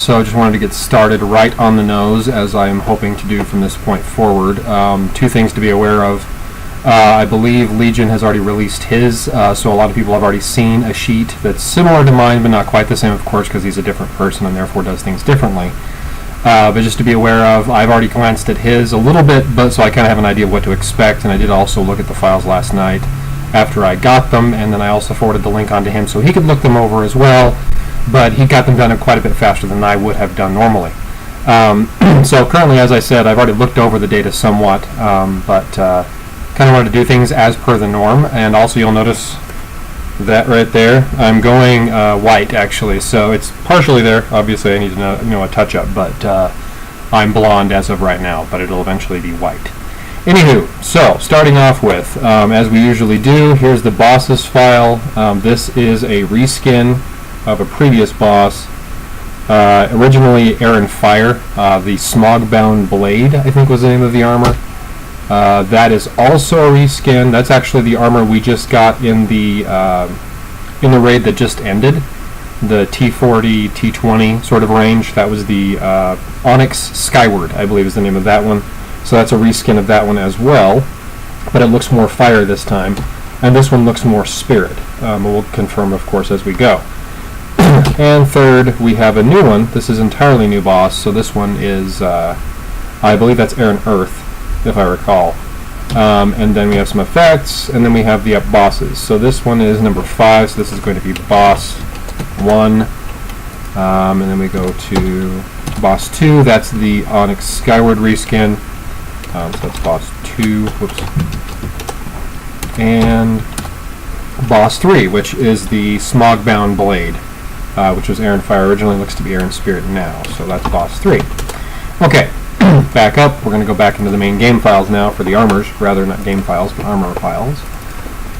So I just wanted to get started right on the nose, as I am hoping to do from this point forward. Two things to be aware of. I believe Legion has already released his, so a lot of people have already seen a sheet that's similar to mine, but not quite the same, of course, because he's a different person and therefore does things differently. But just to be aware of, I've already glanced at his a little bit, but so I kind of have an idea of what to expect, and I did also look at the files last night after I got them, and then I also forwarded the link onto him so he could look them over as well, but he got them done quite a bit faster than I would have done normally. So currently, as I said, I've already looked over the data somewhat, but kind of wanted to do things as per the norm. And also you'll notice that right there, I'm going white actually, so it's partially there. Obviously I need to know a touch-up, but I'm blonde as of right now, but it'll eventually be white. Anywho, so starting off with, as we usually do, here's the bosses file. This is a reskin of a previous boss, originally Air and Fire, the Smog-Bound Blade, I think was the name of the armor. That is also a reskin. That's actually the armor we just got in the raid that just ended, the T40, T20 sort of range. That was the Onyx Skyward, I believe is the name of that one. So that's a reskin of that one as well, but it looks more fire this time, and this one looks more spirit. We'll confirm, of course, as we go. And third, we have a new one. This is entirely new boss, so this one is, I believe that's Air and Earth, if I recall. And then we have some effects, and then we have the up bosses. So this one is number 5, so this is going to be boss 1. And then we go to boss 2, that's the Onyx Skyward reskin. So that's boss 2. Whoops. And boss 3, which is the Smog-Bound Blade, which was Air and Fire originally, looks to be Air and Spirit now. So that's boss 3. Okay. Back up, we're going to go back into the main game files now for the armors, rather not game files, but armor files.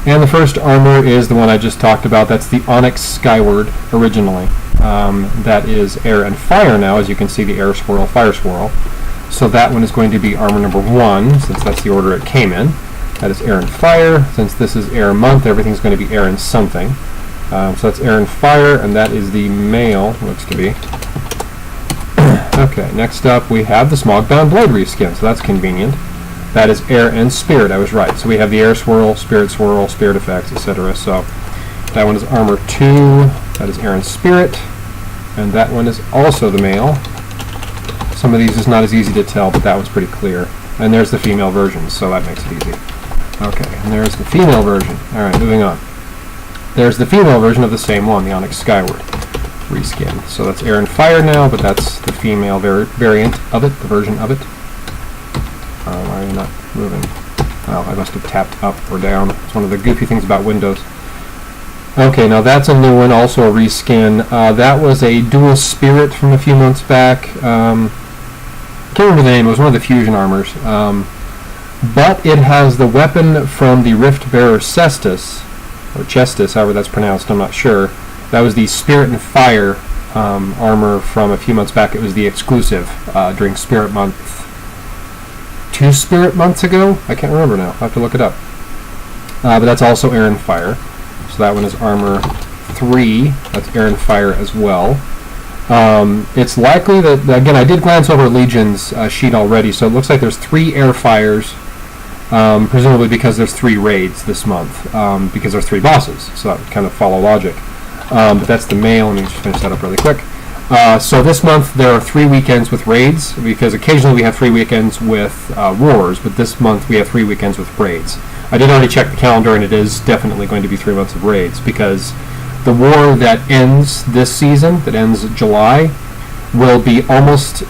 And the first armor is the one I just talked about. That's the Onyx Skyward originally. That is Air and Fire now, as you can see, the Air Swirl, Fire Swirl. So that one is going to be armor number 1, since that's the order it came in. That is Air and Fire. Since this is Air Month, everything's going to be Air and something. So that's Air and Fire, and that is the male, looks to be. Okay, next up we have the Smog-Bound Blade reskin, so that's convenient. That is Air and Spirit, I was right. So we have the Air Swirl, Spirit Effects, etc. So that one is Armor 2, that is Air and Spirit, and that one is also the male. Some of these is not as easy to tell, but that one's pretty clear. And there's the female version, so that makes it easy. Okay, and there's the female version. Alright, moving on. There's the female version of the same one, the Onyx Skyward reskin. So that's Air and Fire now, but that's the female variant of it, the version of it. Why are you not moving? Oh, I must have tapped up or down. It's one of the goofy things about Windows. Okay, now that's a new one, also a reskin. That was a dual spirit from a few months back. I can't remember the name, it was one of the fusion armors. But it has the weapon from the Rift Bearer Cestus, or Chestus, however that's pronounced, I'm not sure. That was the Spirit and Fire armor from a few months back. It was the exclusive during Spirit Month. 2 Spirit Months ago? I can't remember now. I'll have to look it up. But that's also Air and Fire. So that one is Armor 3. That's Air and Fire as well. It's likely that, again, I did glance over Legion's sheet already, so it looks like there's 3 Air Fires, presumably because there's 3 raids this month, because there's 3 bosses, so that would kind of follow logic. But that's the male. Let me just finish that up really quick. So this month there are 3 weekends with raids, because occasionally we have 3 weekends with wars, but this month we have 3 weekends with raids. I did already check the calendar, and it is definitely going to be 3 months of raids, because the war that ends this season, that ends July, will be almost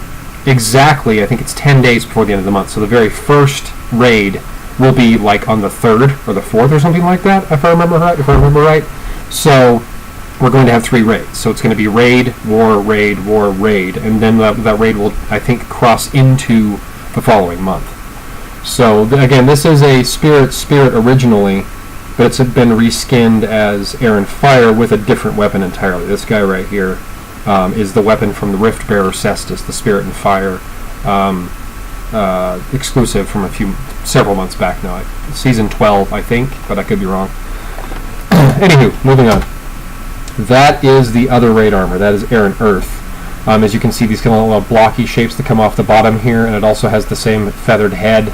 exactly, I think it's 10 days before the end of the month. So the very first raid will be like on the 3rd or the 4th or something like that, if I remember right. So we're going to have 3 raids. So it's going to be raid, war, raid, and then that raid will, I think, cross into the following month. So again, this is a Spirit originally, but it's been reskinned as Air and Fire with a different weapon entirely. This guy right here is the weapon from the Rift Bearer Cestus, the Spirit and Fire exclusive from several months back now. Season 12, I think, but I could be wrong. Anywho, moving on. That is the other raid armor. That is Air and Earth. As you can see, these kind of little blocky shapes that come off the bottom here, and it also has the same feathered head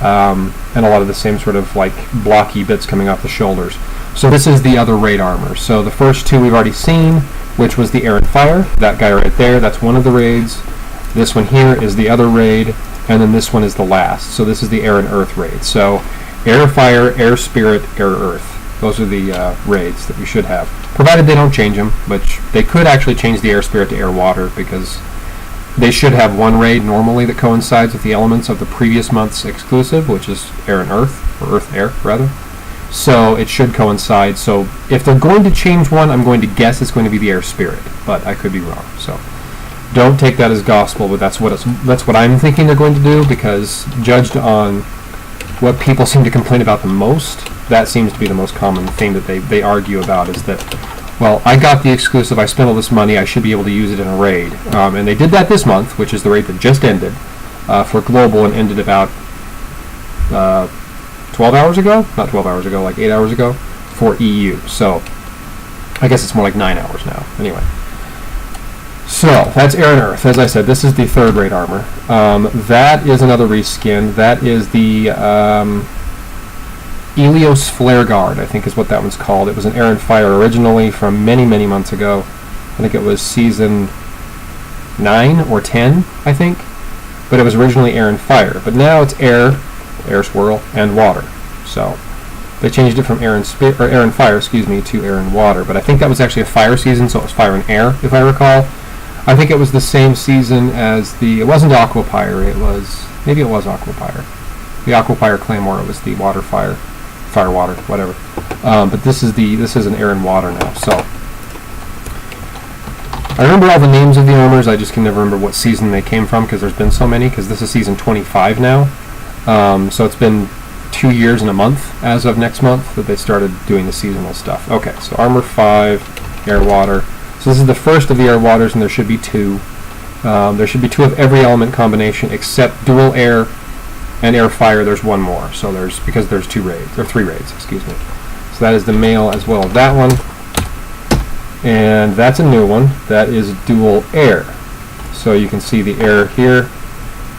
and a lot of the same sort of like blocky bits coming off the shoulders. So this is the other raid armor. So the first two we've already seen, which was the Air and Fire. That guy right there, that's one of the raids. This one here is the other raid, and then this one is the last. So this is the Air and Earth raid. So Air, Fire, Air, Spirit, Air, Earth. Those are the raids that we should have, provided they don't change them, which they could actually change the Air Spirit to Air Water, because they should have one raid normally that coincides with the elements of the previous month's exclusive, which is Air and Earth, or Earth Air, rather. So it should coincide. So if they're going to change one, I'm going to guess it's going to be the Air Spirit, but I could be wrong. So don't take that as gospel, but that's what I'm thinking they're going to do, because judged on what people seem to complain about the most, that seems to be the most common thing that they argue about, is that, well, I got the exclusive, I spent all this money, I should be able to use it in a raid. And they did that this month, which is the raid that just ended for Global, and ended about 12 hours ago? Not 12 hours ago, like 8 hours ago for EU. So I guess it's more like 9 hours now. Anyway. So that's Air and Earth. As I said, this is the third raid armor. That is another reskin. That is the Helios Flare Guard, I think is what that one's called. It was an Air and Fire originally from many, many months ago. I think it was season 9 or 10, I think. But it was originally Air and Fire. But now it's Air Swirl, and Water. So they changed it from Air and Fire, excuse me, to Air and Water. But I think that was actually a fire season, so it was Fire and Air, if I recall. I think it was the same season as it wasn't Aquapire, maybe it was Aquapire. The Aquapire Claymore was the Water Fire Water, whatever. But this is an Air and Water now. So I remember all the names of the armors, I just can never remember what season they came from, because there's been so many, because this is season 25 now. So it's been 2 years and a month as of next month that they started doing the seasonal stuff. Okay, so Armor 5, Air Water. So this is the first of the Air Waters, and there should be two. There should be two of every element combination except Dual Air and Air Fire. There's one more, so because there's 3 raids, excuse me. So that is the male as well of that one. And that's a new one. That is Dual Air. So you can see the air here.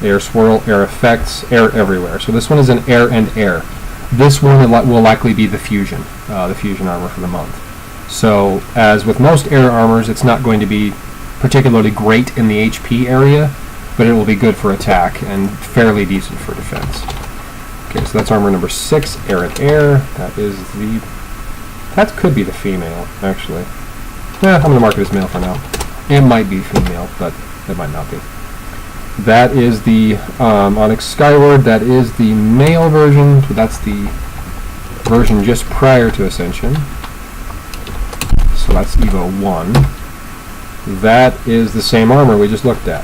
Air Swirl, Air Effects, Air Everywhere. So this one is an Air and Air. This one will likely be the Fusion armor for the month. So as with most Air armors, it's not going to be particularly great in the HP area, but it will be good for attack and fairly decent for defense. Okay, so that's armor number 6, Air and Air. That could be the female, actually. I'm going to mark it as male for now. It might be female, but it might not be. That is the Onyx Skyward. That is the male version. So that's the version just prior to Ascension. So that's Evo 1. That is the same armor we just looked at.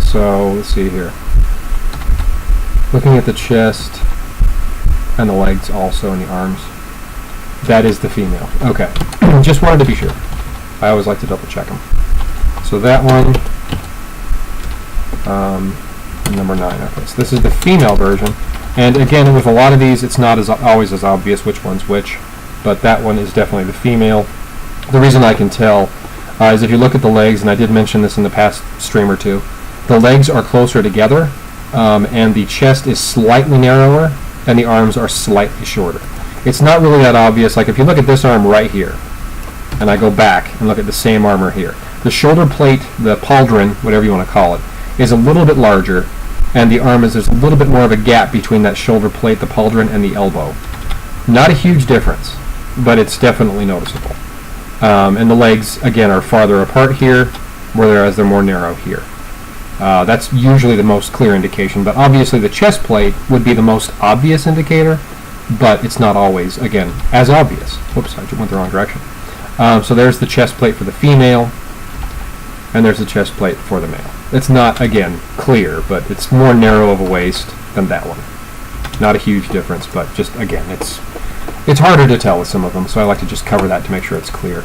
So let's see here. Looking at the chest and the legs also and the arms. That is the female. Okay. Just wanted to be sure. I always like to double check them. So that one. Number 9. Okay, so this is the female version, and again, with a lot of these, it's not always as obvious which one's which, but that one is definitely the female. The reason I can tell is if you look at the legs, and I did mention this in the past stream or two, the legs are closer together, and the chest is slightly narrower, and the arms are slightly shorter. It's not really that obvious. Like if you look at this arm right here, and I go back and look at the same armor here, the shoulder plate, the pauldron, whatever you want to call it, is a little bit larger, and the arm there's a little bit more of a gap between that shoulder plate, the pauldron, and the elbow. Not a huge difference, but it's definitely noticeable. And the legs, again, are farther apart here, whereas they're more narrow here. That's usually the most clear indication, but obviously the chest plate would be the most obvious indicator, but it's not always, again, as obvious. Whoops, I went the wrong direction. So there's the chest plate for the female, and there's the chest plate for the male. It's not, again, clear, but it's more narrow of a waist than that one. Not a huge difference, but just, again, it's harder to tell with some of them, so I like to just cover that to make sure it's clear.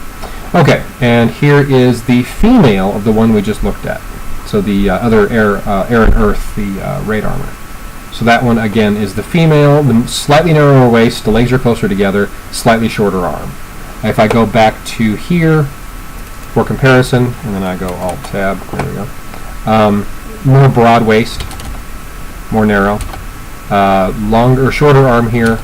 Okay, and here is the female of the one we just looked at. So the other Air and Earth, the raid armor. So that one, again, is the female, the slightly narrower waist, the legs are closer together, slightly shorter arm. If I go back to here, for comparison, and then I go Alt-Tab. There we go. More broad waist, more narrow. Shorter arm here,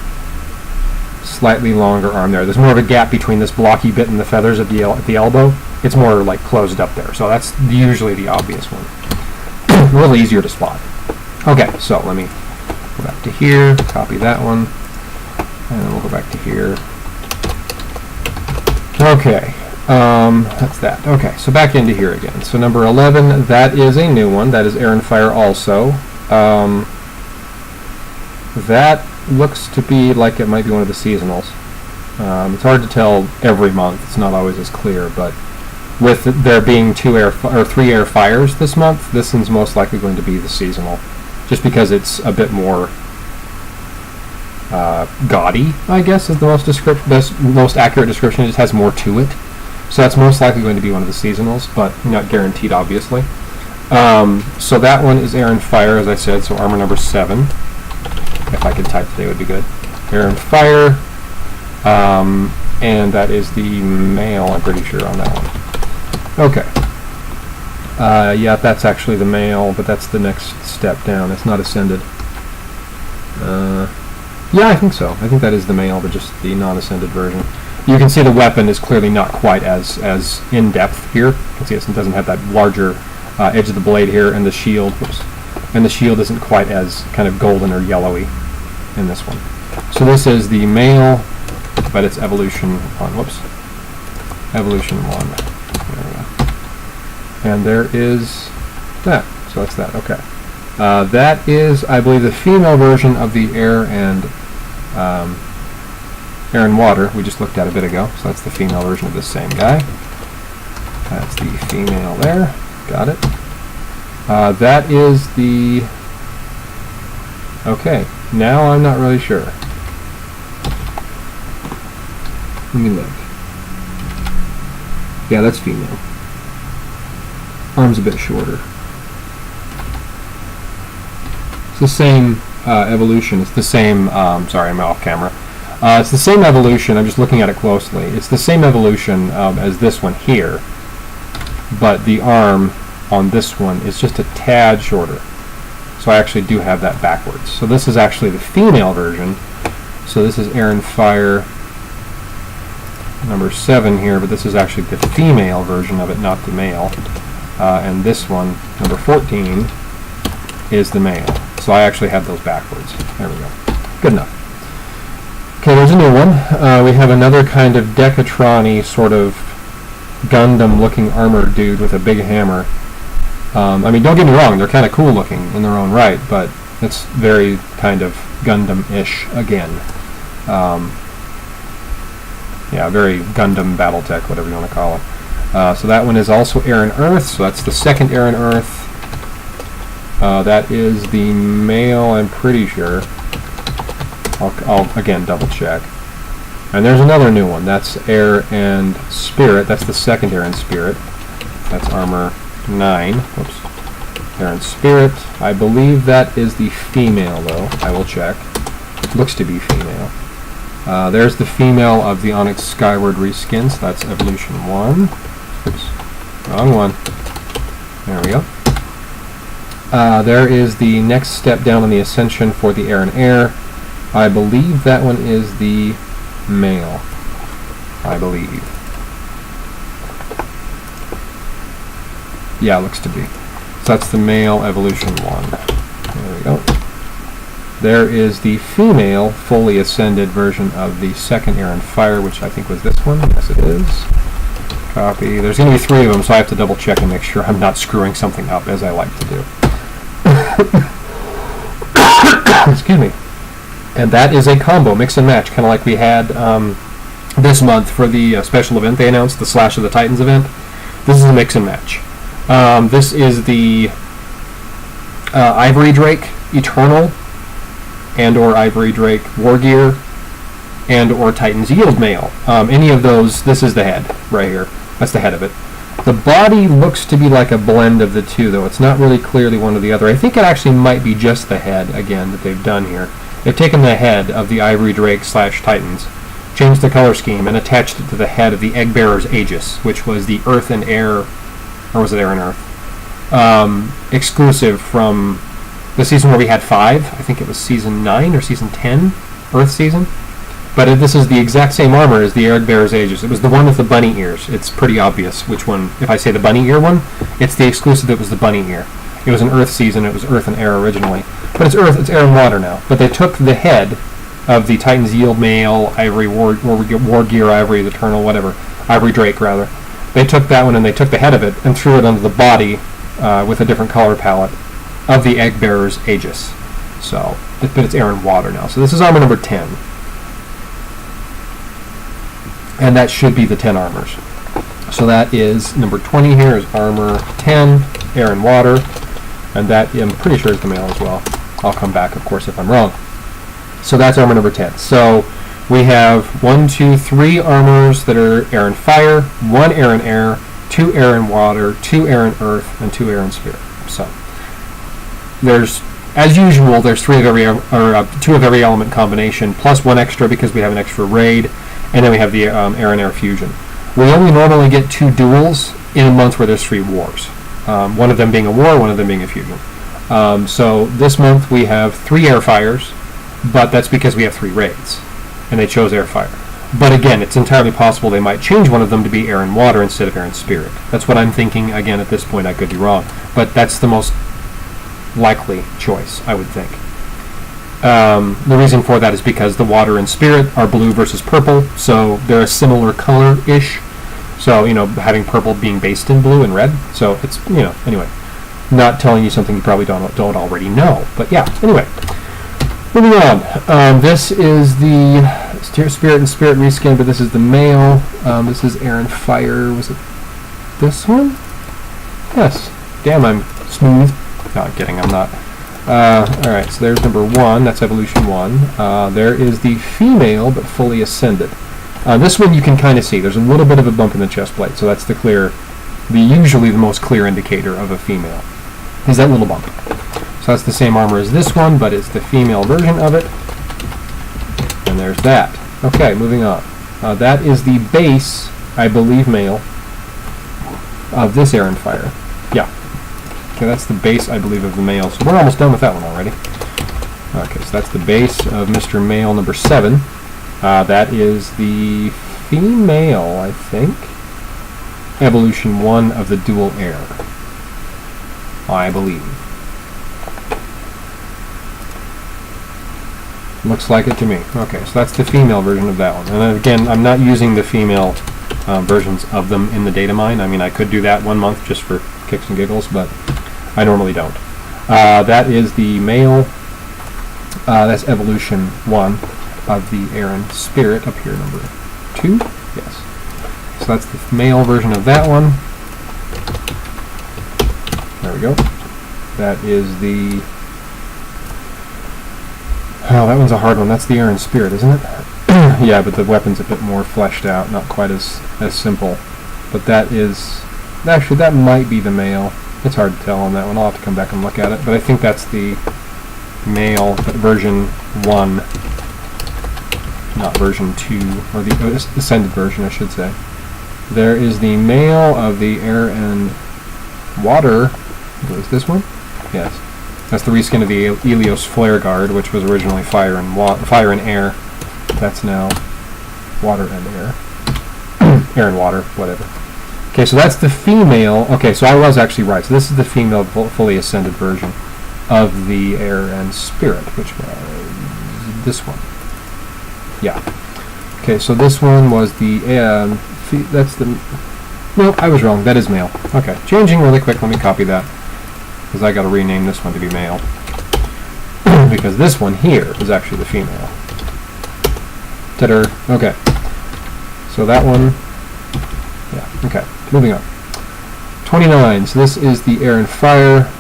slightly longer arm there. There's more of a gap between this blocky bit and the feathers at the elbow. It's more like closed up there, so that's usually the obvious one. A little easier to spot. Okay, so let me go back to here, copy that one, and then we'll go back to here. Okay, that's that. Okay, so back into here again. So number 11, that is a new one. That is Air and Fire also. That looks to be like it might be one of the seasonals. It's hard to tell every month. It's not always as clear, but with there being 3 air fires this month, this one's most likely going to be the seasonal, just because it's a bit more gaudy, I guess, is the most accurate description. It just has more to it. So that's most likely going to be one of the seasonals, but not guaranteed, obviously. So that one is Air and Fire, as I said, so armor number 7. If I could type today, would be good. Air and Fire, and that is the male, I'm pretty sure, on that one. Okay. Yeah, that's actually the male, but that's the next step down. It's not ascended. Yeah, I think so. I think that is the male, but just the non-ascended version. You can see the weapon is clearly not quite as in-depth here. You can see it doesn't have that larger edge of the blade here, and the shield, and the shield isn't quite as kind of golden or yellowy in this one. So this is the male, but it's evolution 1. Whoops. Evolution 1. There we go. And there is that. So that's that. Okay. That is, I believe, the female version of the Air and Water we just looked at a bit ago. So that's the female version of this same guy. That's the female there. Got it. That is the... Okay. Now I'm not really sure. Let me look. Yeah, that's female. Arm's a bit shorter. It's the same evolution. It's the same... sorry, I'm off camera. It's the same evolution. I'm just looking at it closely. It's the same evolution as this one here, but the arm on this one is just a tad shorter. So I actually do have that backwards. So this is actually the female version. So this is Air and Fire number 7 here, but this is actually the female version of it, not the male. And this one, number 14, is the male. So I actually have those backwards. There we go. Good enough. Okay, there's a new one. We have another kind of Decatron-y sort of Gundam-looking armored dude with a big hammer. I mean, don't get me wrong, they're kind of cool looking in their own right, but it's very kind of Gundam-ish again. Yeah, very Gundam Battletech, whatever you want to call it. So that one is also Air and Earth, so that's the second Air and Earth. That is the male, I'm pretty sure. I'll again double check. And there's another new one. That's Air and Spirit. That's the second Air and Spirit. That's armor 9. Whoops. Air and Spirit. I believe that is the female, though. I will check. Looks to be female. There's the female of the Onyx Skyward reskin. So that's Evolution 1. Oops. Wrong one. There we go. There is the next step down on the Ascension for the Air and Air. I believe that one is the male. I believe. Yeah, looks to be. So that's the male Evolution 1. There we go. There is the female fully ascended version of the second Air and Fire, which I think was this one. Yes, it is. Copy. There's going to be 3 of them, so I have to double check and make sure I'm not screwing something up, as I like to do. Excuse me. And that is a combo, mix and match, kind of like we had this month for the special event they announced, the Slash of the Titans event. This is a mix and match. This is the Ivory Drake Eternal and or Ivory Drake War Gear and or Titans Yield Mail. Any of those, this is the head right here. That's the head of it. The body looks to be like a blend of the two, though. It's not really clearly one or the other. I think it actually might be just the head, again, that they've done here. They've taken the head of the Ivory Drake / Titans changed the color scheme, and attached it to the head of the Egg Bearer's Aegis, which was the Earth and Air, or was it Air and Earth, exclusive from the season where we had 5. I think it was season 9 or season 10, Earth season. But this is the exact same armor as the Egg Bearer's Aegis. It was the one with the bunny ears. It's pretty obvious which one. If I say the bunny ear one, it's the exclusive that was the bunny ear. It was an Earth season. It was Earth and Air originally. But it's Earth, it's Air and Water now. But they took the head of the Titan's Yield Male, Ivory War Gear Ivory, the Eternal, whatever, Ivory Drake rather. They took that one and they took the head of it and threw it onto the body with a different color palette of the Egg Bearer's Aegis. So, but it's Air and Water now. So this is armor number 10. And that should be the 10 armors. So that is number 20 here is armor 10, Air and Water, and that I'm pretty sure is the male as well. I'll come back, of course, if I'm wrong. So that's armor number 10. So we have 3 armors that are Air and Fire, 1 Air and Air, 2 Air and Water, 2 Air and Earth, and 2 Air and Spirit. So there's, as usual, there's 2 of every element combination, plus 1 extra because we have an extra raid, and then we have the Air and Air fusion. We only normally get 2 duels in a month where there's 3 wars. One of them being a war, one of them being a fusion. So this month we have 3 air fires, but that's because we have 3 raids, and they chose air fire. But again, it's entirely possible they might change one of them to be Air and Water instead of Air and Spirit. That's what I'm thinking. Again, at this point I could be wrong, but that's the most likely choice, I would think. The reason for that is because the Water and Spirit are blue versus purple, so they're a similar color-ish. So, having purple being based in blue and red. So it's, anyway, not telling you something you probably don't already know. But yeah, anyway. Moving on. This is the Spirit and Spirit reskin, but this is the male. This is Air and Fire. Was it this one? Yes. Damn, I'm smooth. No, I'm kidding. I'm not. Alright, so there's number 1. That's Evolution 1. There is the female, but fully ascended. This one you can kind of see. There's a little bit of a bump in the chest plate, so that's usually the most clear indicator of a female, is that little bump. So that's the same armor as this one, but it's the female version of it. And there's that. Okay, moving on. That is the base, I believe, male of this Air and Fire. Yeah. Okay, that's the base, I believe, of the male. So we're almost done with that one already. Okay, so that's the base of Mr. Male number 7. That is the female, I think. Evolution 1 of the Dual Air. I believe. Looks like it to me. Okay, so that's the female version of that one. And then again, I'm not using the female versions of them in the Datamine. I mean, I could do that 1 month just for kicks and giggles, but I normally don't. That is the male. That's Evolution 1 of the Air and Spirit up here, number 2. Yes. So that's the male version of that one. There we go. That is the... Oh, that one's a hard one. That's the Air and Spirit, isn't it? Yeah, but the weapon's a bit more fleshed out, not quite as simple. But that is... Actually, that might be the male. It's hard to tell on that one. I'll have to come back and look at it. But I think that's the male, but version 1, not version 2, or the ascended version, I should say. There is the male of the Air and Water. Was this one? Yes. That's the reskin of the Helios Flare Guard, which was originally Fire and Air. That's now Water and Air. Air and Water, whatever. Okay, so that's the female. Okay, so I was actually right. So this is the female fully ascended version of the Air and Spirit, which was this one. Yeah. Okay, so this one was the... that's the... Nope, I was wrong. That is male. Okay, changing really quick. Let me copy that, because I got to rename this one to be male. Because this one here is actually the female. Ta-da. Okay. So that one... Yeah, okay. Moving on. 29. So this is the Air and Fire.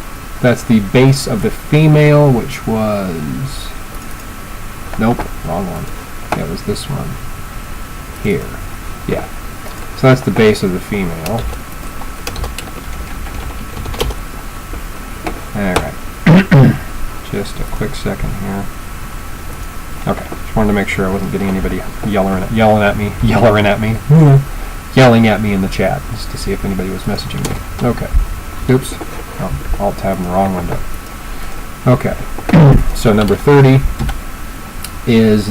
That's the base of the female, which was... Nope, wrong one. Yeah, it was this one. Here. Yeah. So that's the base of the female. Alright. Just a quick second here. Okay, just wanted to make sure I wasn't getting anybody yelling at me in the chat, just to see if anybody was messaging me. Okay. Oops. Oh, Alt tab in the wrong window. Okay. So number 30 is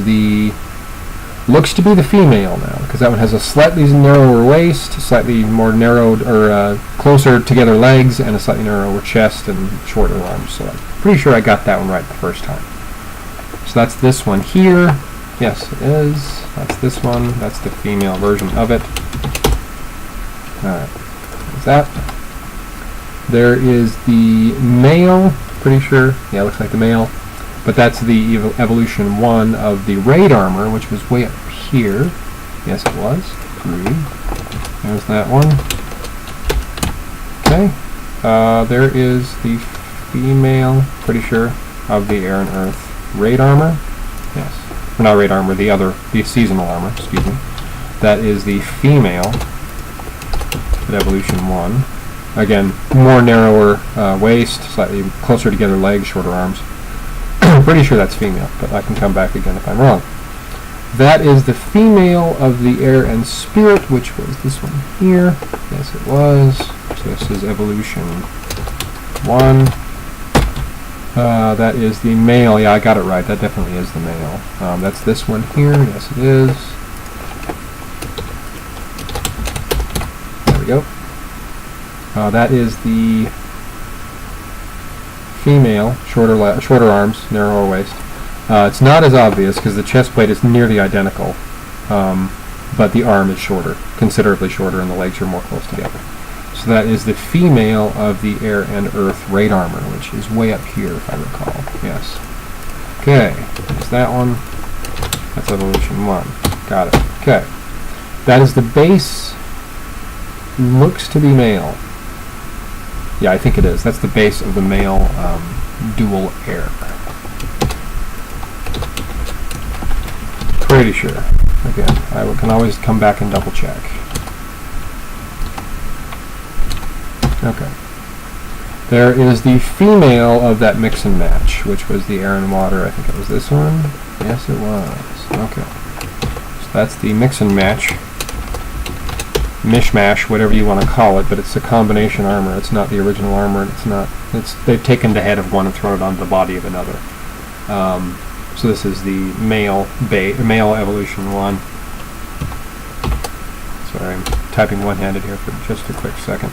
looks to be the female now, because that one has a slightly narrower waist, slightly more narrowed or closer together legs, and a slightly narrower chest and shorter arms. So I'm pretty sure I got that one right the first time. So that's this one here. Yes, it is. That's this one. That's the female version of it. Alright, there's that. There is the male, pretty sure. Yeah, looks like the male. But that's the evolution 1 of the raid armor, which was way up here. Yes, it was. Agreed. There's that one. Okay. There is the female, pretty sure, of the air and earth raid armor. Yes. Or not raid armor, the seasonal armor, excuse me. That is the female at evolution 1. Again, more narrower waist, slightly closer together legs, shorter arms. I'm pretty sure that's female, but I can come back again if I'm wrong. That is the female of the air and spirit, which was this one here. Yes, it was. So this is evolution 1. That is the male. Yeah, I got it right. That definitely is the male. That's this one here. Yes, it is. There we go. That is the female, shorter arms, narrower waist. It's not as obvious because the chest plate is nearly identical, but the arm is shorter, considerably shorter, and the legs are more close together. So that is the female of the air and earth raid armor, which is way up here, if I recall. Yes. Okay, there's that one. That's evolution 1. Got it. Okay. That is the base. Looks to be male. Yeah, I think it is. That's the base of the male dual air. Pretty sure. Again, I can always come back and double check. Okay. There is the female of that mix and match, which was the air and water. I think it was this one. Yes, it was. Okay. So that's the mix and match. Mishmash, whatever you want to call it, but it's a combination armor. It's not the original armor. They've taken the head of one and thrown it onto the body of another. So this is the male evolution 1. Sorry, I'm typing one-handed here for just a quick second.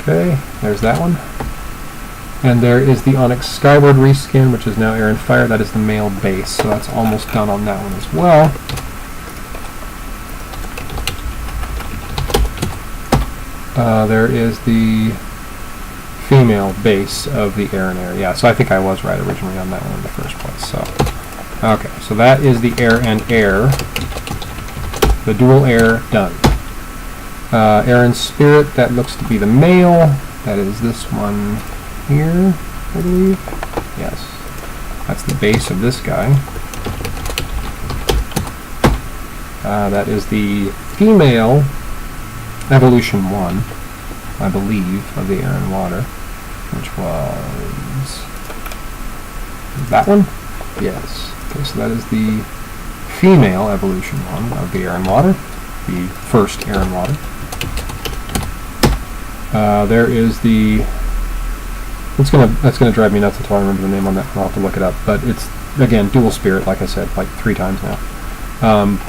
Okay, there's that one. And there is the Onyx Skyward reskin, which is now Air and Fire. That is the male base, so that's almost done on that one as well. There is the female base of the Air and Air. Yeah, so I think I was right originally on that one in the first place. So, okay, so that is the Air and Air. The dual air, done. Air and Spirit, that looks to be the male. That is this one here, I believe. Yes. That's the base of this guy. That is the female evolution 1, I believe, of the air and water, which was that one? Yes. Okay, so that is the female evolution 1 of the air and water, the first air and water. There is the... That's gonna drive me nuts until I remember the name on that. I'll have to look it up. But it's, again, dual spirit, like I said, like 3 times now.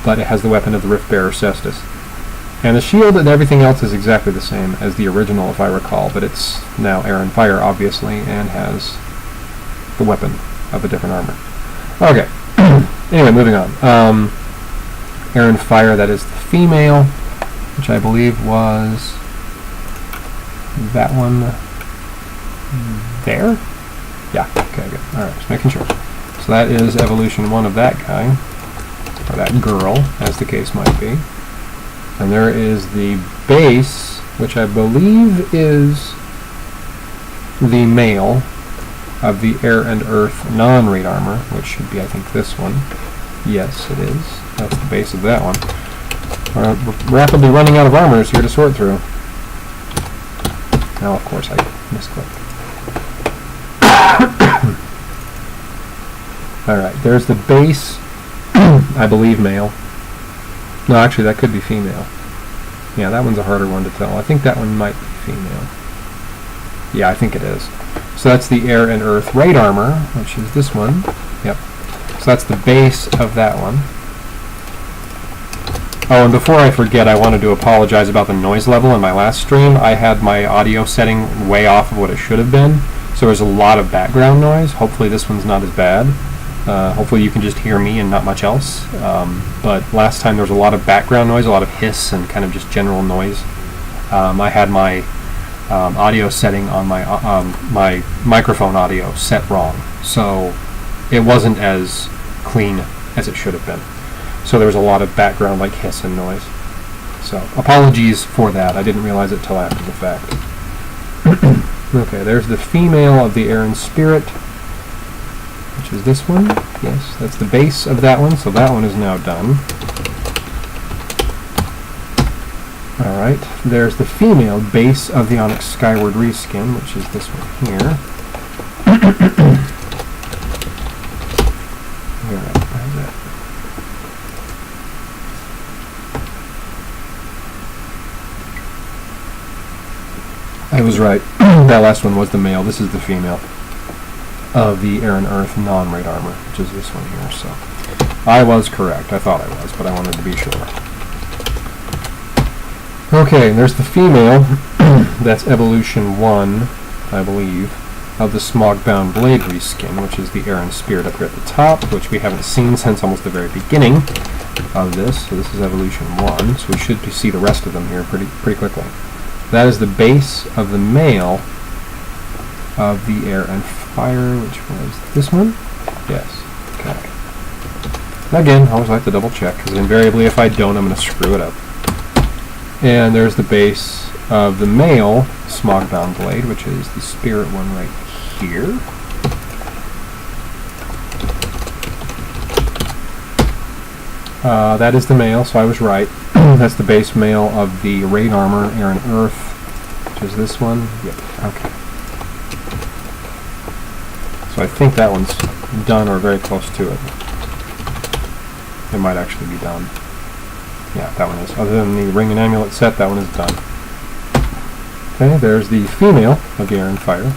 But it has the weapon of the Rift Bearer Cestus. And the shield and everything else is exactly the same as the original, if I recall. But it's now air and fire, obviously, and has the weapon of a different armor. Okay. Anyway, moving on. Air and fire, that is the female, which I believe was that one there? Yeah, okay, good. Alright, just making sure. So that is evolution 1 of that guy, or that girl, as the case might be. And there is the base, which I believe is the male of the air and earth non-raid armor, which should be, I think, this one. Yes, it is. That's the base of that one. We're rapidly running out of armors here to sort through. Now, of course, I misclicked. Alright, there's the base, I believe male. No, actually, that could be female. Yeah, that one's a harder one to tell. I think that one might be female. Yeah, I think it is. So that's the air and earth raid armor, which is this one. Yep. So that's the base of that one. Oh, and before I forget, I wanted to apologize about the noise level in my last stream. I had my audio setting way off of what it should have been, so there's a lot of background noise. Hopefully this one's not as bad. Hopefully you can just hear me and not much else. But last time there was a lot of background noise, a lot of hiss and kind of just general noise. I had my audio setting on my microphone audio set wrong, so it wasn't as clean as it should have been. So there was a lot of background like hiss and noise. So apologies for that. I didn't realize it till after the fact. Okay, there's the female of the air and spirit, which is this one. Yes, that's the base of that one, so that one is now done. Alright, there's the female base of the Onyx Skyward reskin, which is this one here. Alright, how's that? I was right. That last one was the male. This is the female of the air and earth non-raid armor, which is this one here. So I was correct. I thought I was, but I wanted to be sure. Okay, there's the female. That's evolution 1, I believe, of the smog-bound blade reskin, which is the air and spirit up here at the top, which we haven't seen since almost the very beginning of this. So this is evolution 1. So we should see the rest of them here pretty quickly. That is the base of the male of the air and fire, which was this one? Yes. Okay. Again, I always like to double check, because invariably if I don't, I'm going to screw it up. And there's the base of the male smog-bound blade, which is the spirit one right here. That is the male, so I was right. That's the base male of the raid armor, air and earth, which is this one. Yep. Okay. So I think that one's done or very close to it. It might actually be done. Yeah, that one is. Other than the ring and amulet set, that one is done. Okay, there's the female of the air and fire,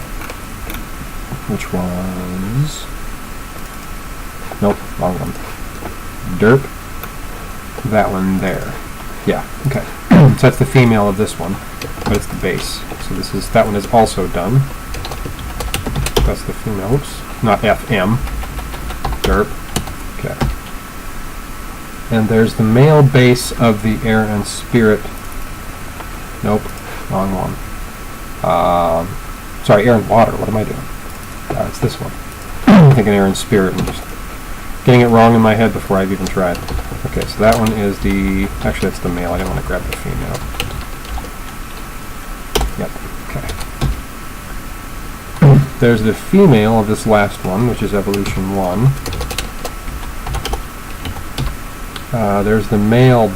which was... Nope, wrong one. Derp. That one there. Yeah, okay. So that's the female of this one, but it's the base. So that one is also done. That's the female. Oops, not FM. Derp. Okay. And there's the male base of the air and spirit. Nope, wrong one. Sorry, air and water. What am I doing? It's this one. I'm thinking air and spirit and just getting it wrong in my head before I've even tried. Okay, so that one is the... Actually, that's the male. I didn't want to grab the female. Yep, okay. There's the female of this last one, which is evolution 1. There's the male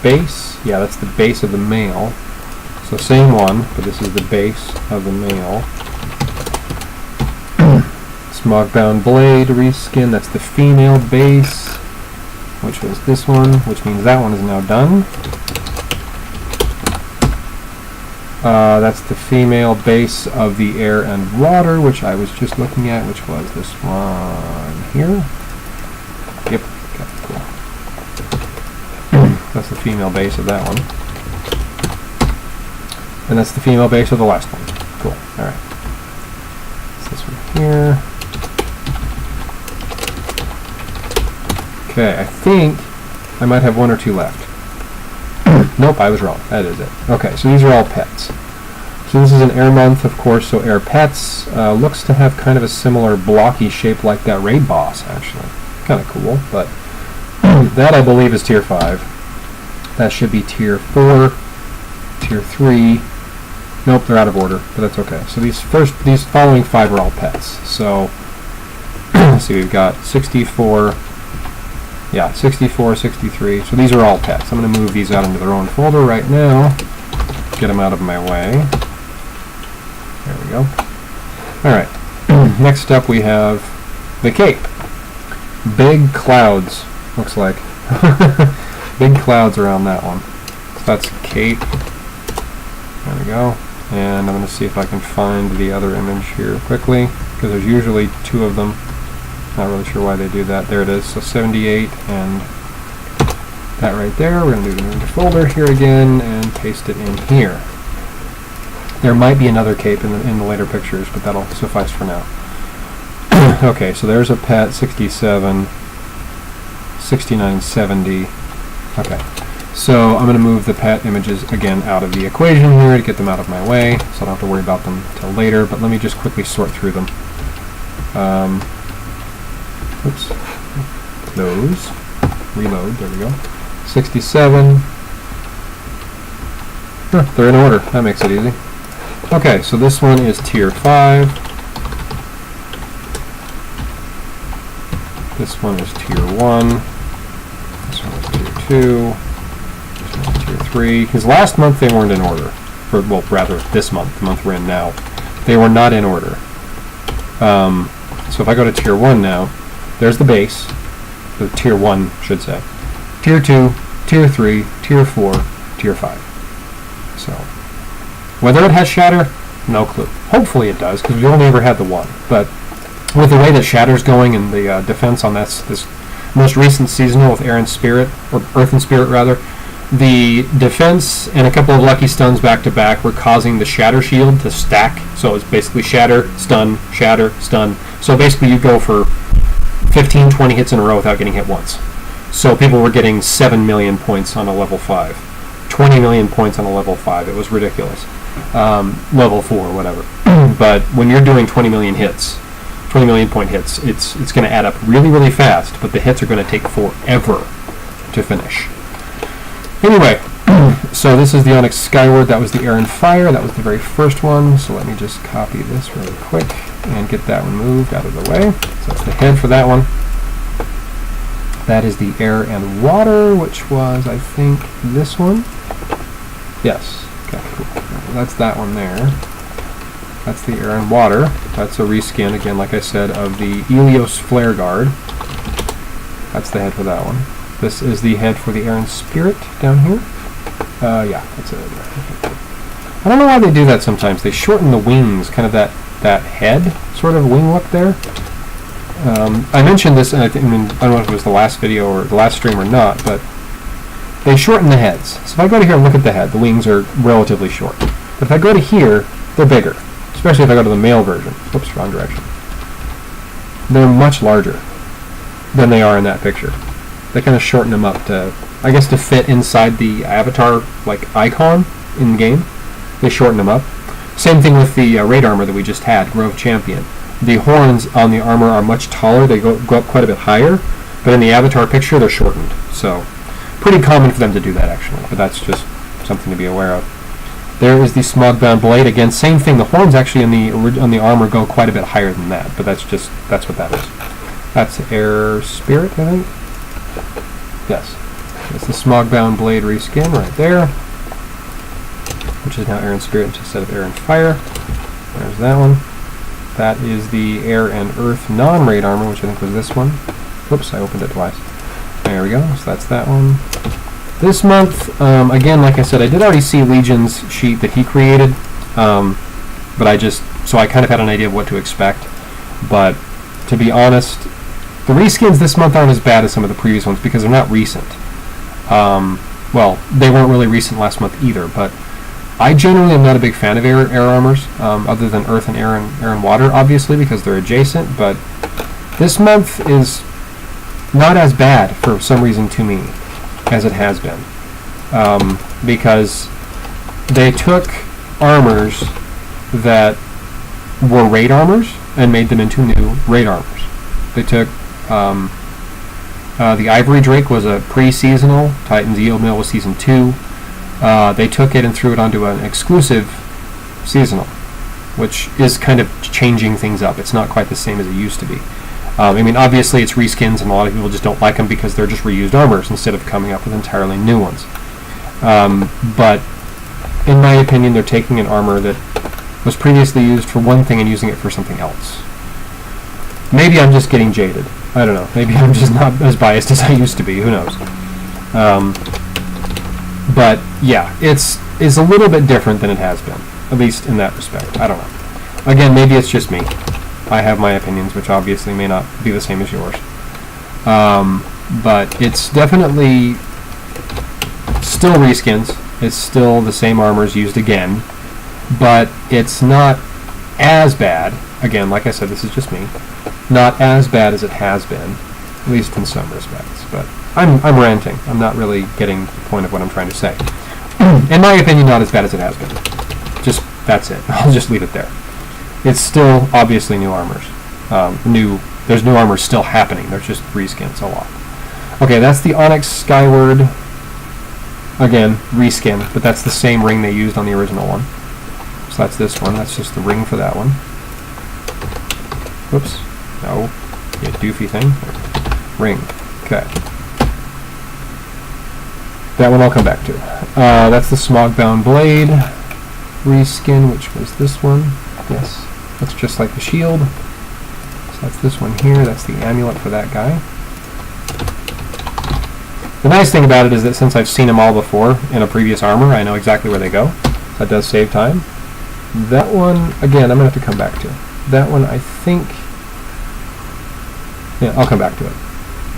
base. Yeah, that's the base of the male. So same one, but this is the base of the male. Smog-bound blade reskin. That's the female base, which was this one, which means that one is now done. That's the female base of the air and water, which I was just looking at, which was this one here. Yep, okay, cool. That's the female base of that one. And that's the female base of the last one. Cool, alright. It's this one here. Okay, I think I might have one or two left. Nope, I was wrong. That is it. Okay, so these are all pets. So this is an air month, of course, so air pets looks to have kind of a similar blocky shape like that raid boss, actually. Kind of cool, but that I believe is tier 5. That should be tier 4, tier 3. Nope, they're out of order, but that's okay. So these following 5 are all pets. So let's see, we've got 64. Yeah, 64, 63. So these are all pets. I'm going to move these out into their own folder right now. Get them out of my way. we go. Alright, next up we have the cape. Big clouds, looks like. Big clouds around that one. So that's cape. There we go. And I'm going to see if I can find the other image here quickly, because there's usually two of them. Not really sure why they do that. There it is. So 78 and that right there. We're going to do it into folder here again and paste it in here. There might be another cape in the later pictures, but that'll suffice for now. Okay, so there's a pet 67, 69, 70. Okay, so I'm going to move the pet images again out of the equation here to get them out of my way, so I don't have to worry about them until later, but let me just quickly sort through them. Oops. Those. Reload, there we go. 67. They're in order, that makes it easy. Okay, so this one is tier 5. This one is tier 1. This one is tier 2. This one is tier 3. Because last month they weren't in order. Well, rather, this month, the month we're in now. They were not in order. So if I go to tier 1 now, there's the base. The tier 1, should say. Tier 2, tier 3, tier 4, tier 5. So, whether it has shatter, no clue. Hopefully it does, because we only ever had the one. But with the way that shatter's going and the defense on this most recent seasonal with Air and Spirit, or Earth and Spirit rather, the defense and a couple of lucky stuns back to back were causing the shatter shield to stack. So it's basically shatter, stun, shatter, stun. So basically you go for 15, 20 hits in a row without getting hit once. So people were getting 7 million points on a level 5. 20 million points on a level 5. It was ridiculous. Level 4, whatever. But when you're doing 20 million hits, 20 million point hits, it's going to add up really, really fast, but the hits are going to take forever to finish. Anyway, so this is the Onyx Skyward. That was the Air and Fire. That was the very first one. So let me just copy this really quick and get that one moved out of the way. So that's the head for that one. That is the Air and Water, which was, I think, this one. Yes. Okay, cool. That's that one there. That's the Air and Water. That's a reskin, again, like I said, of the Helios Flare Guard. That's the head for that one. This is the head for the Air and Spirit down here. Yeah, that's it. I don't know why they do that sometimes. They shorten the wings, kind of that head sort of wing look there. I mentioned this, and I don't know if it was the last video or the last stream or not, but they shorten the heads. So if I go to here and look at the head, the wings are relatively short. But if I go to here, they're bigger, especially if I go to the male version. Whoops, wrong direction. They're much larger than they are in that picture. They kind of shorten them up to, I guess, to fit inside the avatar like icon in the game. They shorten them up. Same thing with the raid armor that we just had, Grove Champion. The horns on the armor are much taller. They go up quite a bit higher, but in the avatar picture they're shortened. So pretty common for them to do that actually, but that's just something to be aware of. There is the Smogbound Blade. Again, same thing. The horns actually on the armor go quite a bit higher than that, but that's what that is. That's Air Spirit, I think. Yes. It's the Smogbound Blade reskin right there, which is now Air and Spirit instead of Air and Fire. There's that one. That is the Air and Earth non-raid armor, which I think was this one. Whoops, I opened it twice. There we go. So that's that one. This month, again, like I said, I did already see Legion's sheet that he created, but I kind of had an idea of what to expect. But to be honest, the reskins this month aren't as bad as some of the previous ones because they're not recent. Well, they weren't really recent last month either, but I generally am not a big fan of air armors, other than Earth and Air and Water, obviously, because they're adjacent, but this month is not as bad for some reason to me as it has been. Because they took armors that were raid armors and made them into new raid armors. They took the Ivory Drake was a pre-seasonal. Titan's Eel Mill was Season 2. They took it and threw it onto an exclusive seasonal, which is kind of changing things up. It's not quite the same as it used to be. I mean, obviously it's reskins, and a lot of people just don't like them because they're just reused armors instead of coming up with entirely new ones. But in my opinion, they're taking an armor that was previously used for one thing and using it for something else. Maybe I'm just getting jaded. I don't know. Maybe I'm just not as biased as I used to be. Who knows? But yeah, it's a little bit different than it has been, at least in that respect. I don't know. Again, maybe it's just me. I have my opinions, which obviously may not be the same as yours. But it's definitely still reskins. It's still the same armors used again, but it's not as bad. Again, like I said, this is just me. Not as bad as it has been, at least in some respects. But I'm ranting. I'm not really getting the point of what I'm trying to say. In my opinion, not as bad as it has been. Just, that's it. I'll just leave it there. It's still obviously new armors. There's new armors still happening. There's just reskins a lot. Okay, that's the Onyx Skyward. Again, reskin, but that's the same ring they used on the original one. So that's this one. That's just the ring for that one. Whoops. No. You doofy thing. Ring. Okay. That one I'll come back to. That's the Smogbound Blade reskin, which was this one. Yes. Looks just like the shield. So that's this one here. That's the amulet for that guy. The nice thing about it is that since I've seen them all before in a previous armor, I know exactly where they go. So that does save time. That one, again, I'm going to have to come back to. That one, I think... Yeah, I'll come back to it.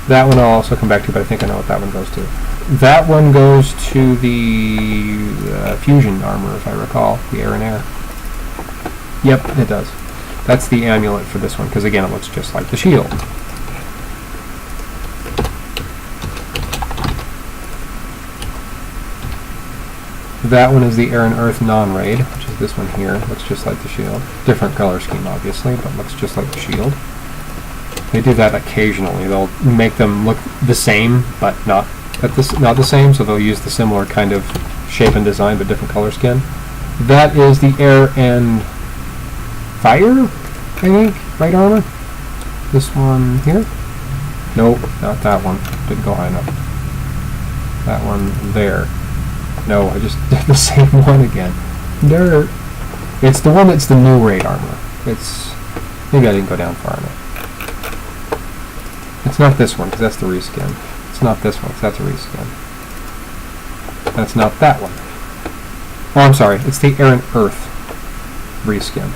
That one I'll also come back to, but I think I know what that one goes to. That one goes to the fusion armor, if I recall, the air and air. Yep, it does. That's the amulet for this one, because again, it looks just like the shield. That one is the Air and Earth non-raid, which is this one here. Looks just like the shield. Different color scheme, obviously, but looks just like the shield. They do that occasionally. They'll make them look the same, but not the same, so they'll use the similar kind of shape and design, but different color skin. That is the Air and Fire, I think, right armor? This one here? Nope, not that one. Didn't go high enough. That one there. No, I just did the same one again. Dirt. It's the one that's the new raid armor. It's... Maybe I didn't go down far enough. It's not this one, because that's the reskin. It's not this one, because that's a reskin. That's not that one. Oh, I'm sorry. It's the Air and Earth reskin.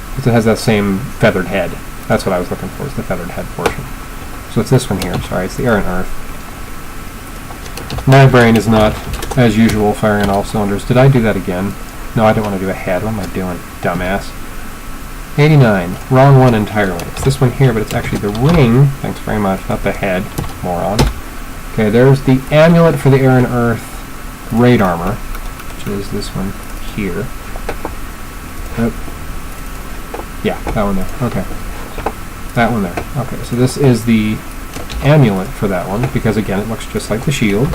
Because it has that same feathered head. That's what I was looking for, is the feathered head portion. So it's this one here. Sorry, it's the Air and Earth. My brain is not, as usual, firing on all cylinders. Did I do that again? No, I don't want to do a head. What am I doing, dumbass? 89. Wrong one entirely. It's this one here, but it's actually the ring. Thanks very much. Not the head, moron. Okay, there's the amulet for the Air and Earth raid armor, which is this one here. Nope. Yeah, that one there. Okay. That one there. Okay, so this is the amulet for that one, because again, it looks just like the shield.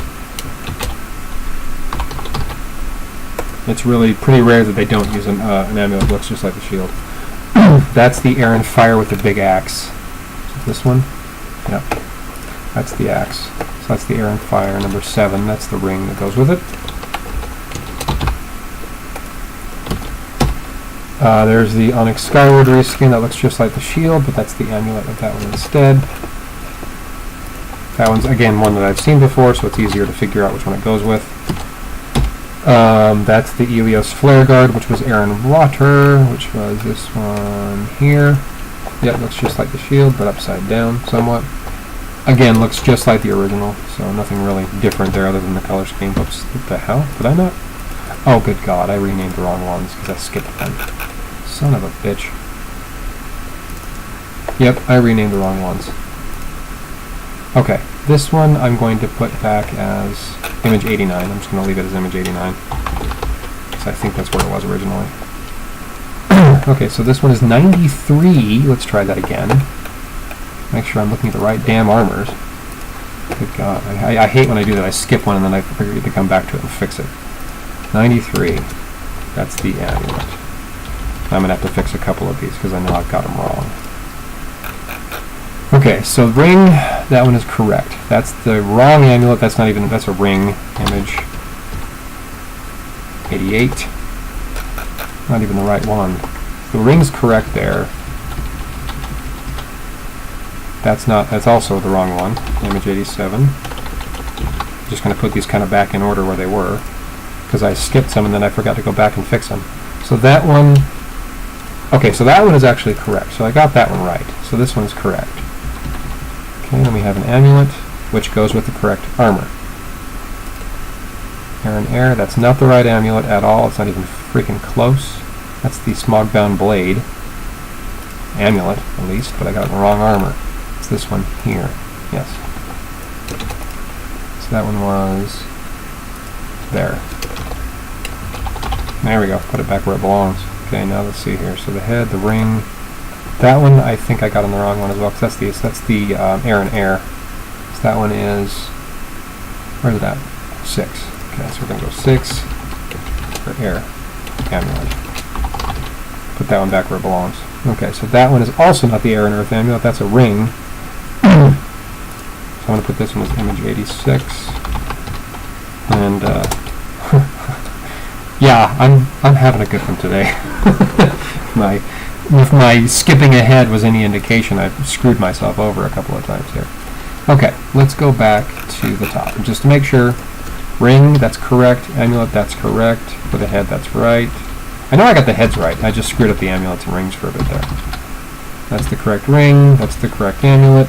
It's really pretty rare that they don't use an amulet that looks just like the shield. That's the Air and Fire with the big axe. So this one? Yep. That's the axe. So that's the Air and Fire, number 7. That's the ring that goes with it. There's the Onyx Skyward reskin that looks just like the shield, but that's the amulet of that one instead. That one's, again, one that I've seen before, so it's easier to figure out which one it goes with. That's the Elios Flare Guard, which was Air and Water, which was this one here. Yep, looks just like the shield, but upside down somewhat. Again, looks just like the original, so nothing really different there other than the color scheme. Oops, what the hell? Did I not? Oh, good God, I renamed the wrong ones because I skipped them. Son of a bitch. Yep, I renamed the wrong ones. Okay, this one I'm going to put back as image 89. I'm just going to leave it as image 89. So I think that's where it was originally. Okay, so this one is 93. Let's try that again. Make sure I'm looking at the right damn armors. Good God. I hate when I do that. I skip one and then I forget to come back to it and fix it. 93. That's the amulet. I'm going to have to fix a couple of these because I know I've got them wrong. Okay, so ring, that one is correct. That's the wrong amulet. That's not even, that's a ring image. 88. Not even the right one. The ring's correct there. That's not. That's also the wrong one. Image 87. Just going to put these kind of back in order where they were, because I skipped some and then I forgot to go back and fix them. So that one. Okay, so that one is actually correct. So I got that one right. So this one's correct. Okay, then we have an amulet, which goes with the correct armor. Air and air. That's not the right amulet at all. It's not even freaking close. That's the smog-bound blade. Amulet, at least, but I got the wrong armor. It's this one here. Yes. So that one was there. There we go. Put it back where it belongs. Okay, now let's see here. So the head, the ring. That one I think I got on the wrong one as well, because that's the air and air. So that one is, where's it at? 6. Okay, so we're going to go 6 for air amulet. Put that one back where it belongs. Okay, so that one is also not the air and earth amulet. That's a ring. So I'm going to put this one as image 86. And yeah, I'm having a good one today. If my skipping ahead was any indication, I've screwed myself over a couple of times here. Okay, let's go back to the top. And just to make sure, ring, that's correct. Amulet, that's correct. For the head, that's right. I know I got the heads right. I just screwed up the amulets and rings for a bit there. That's the correct ring. That's the correct amulet.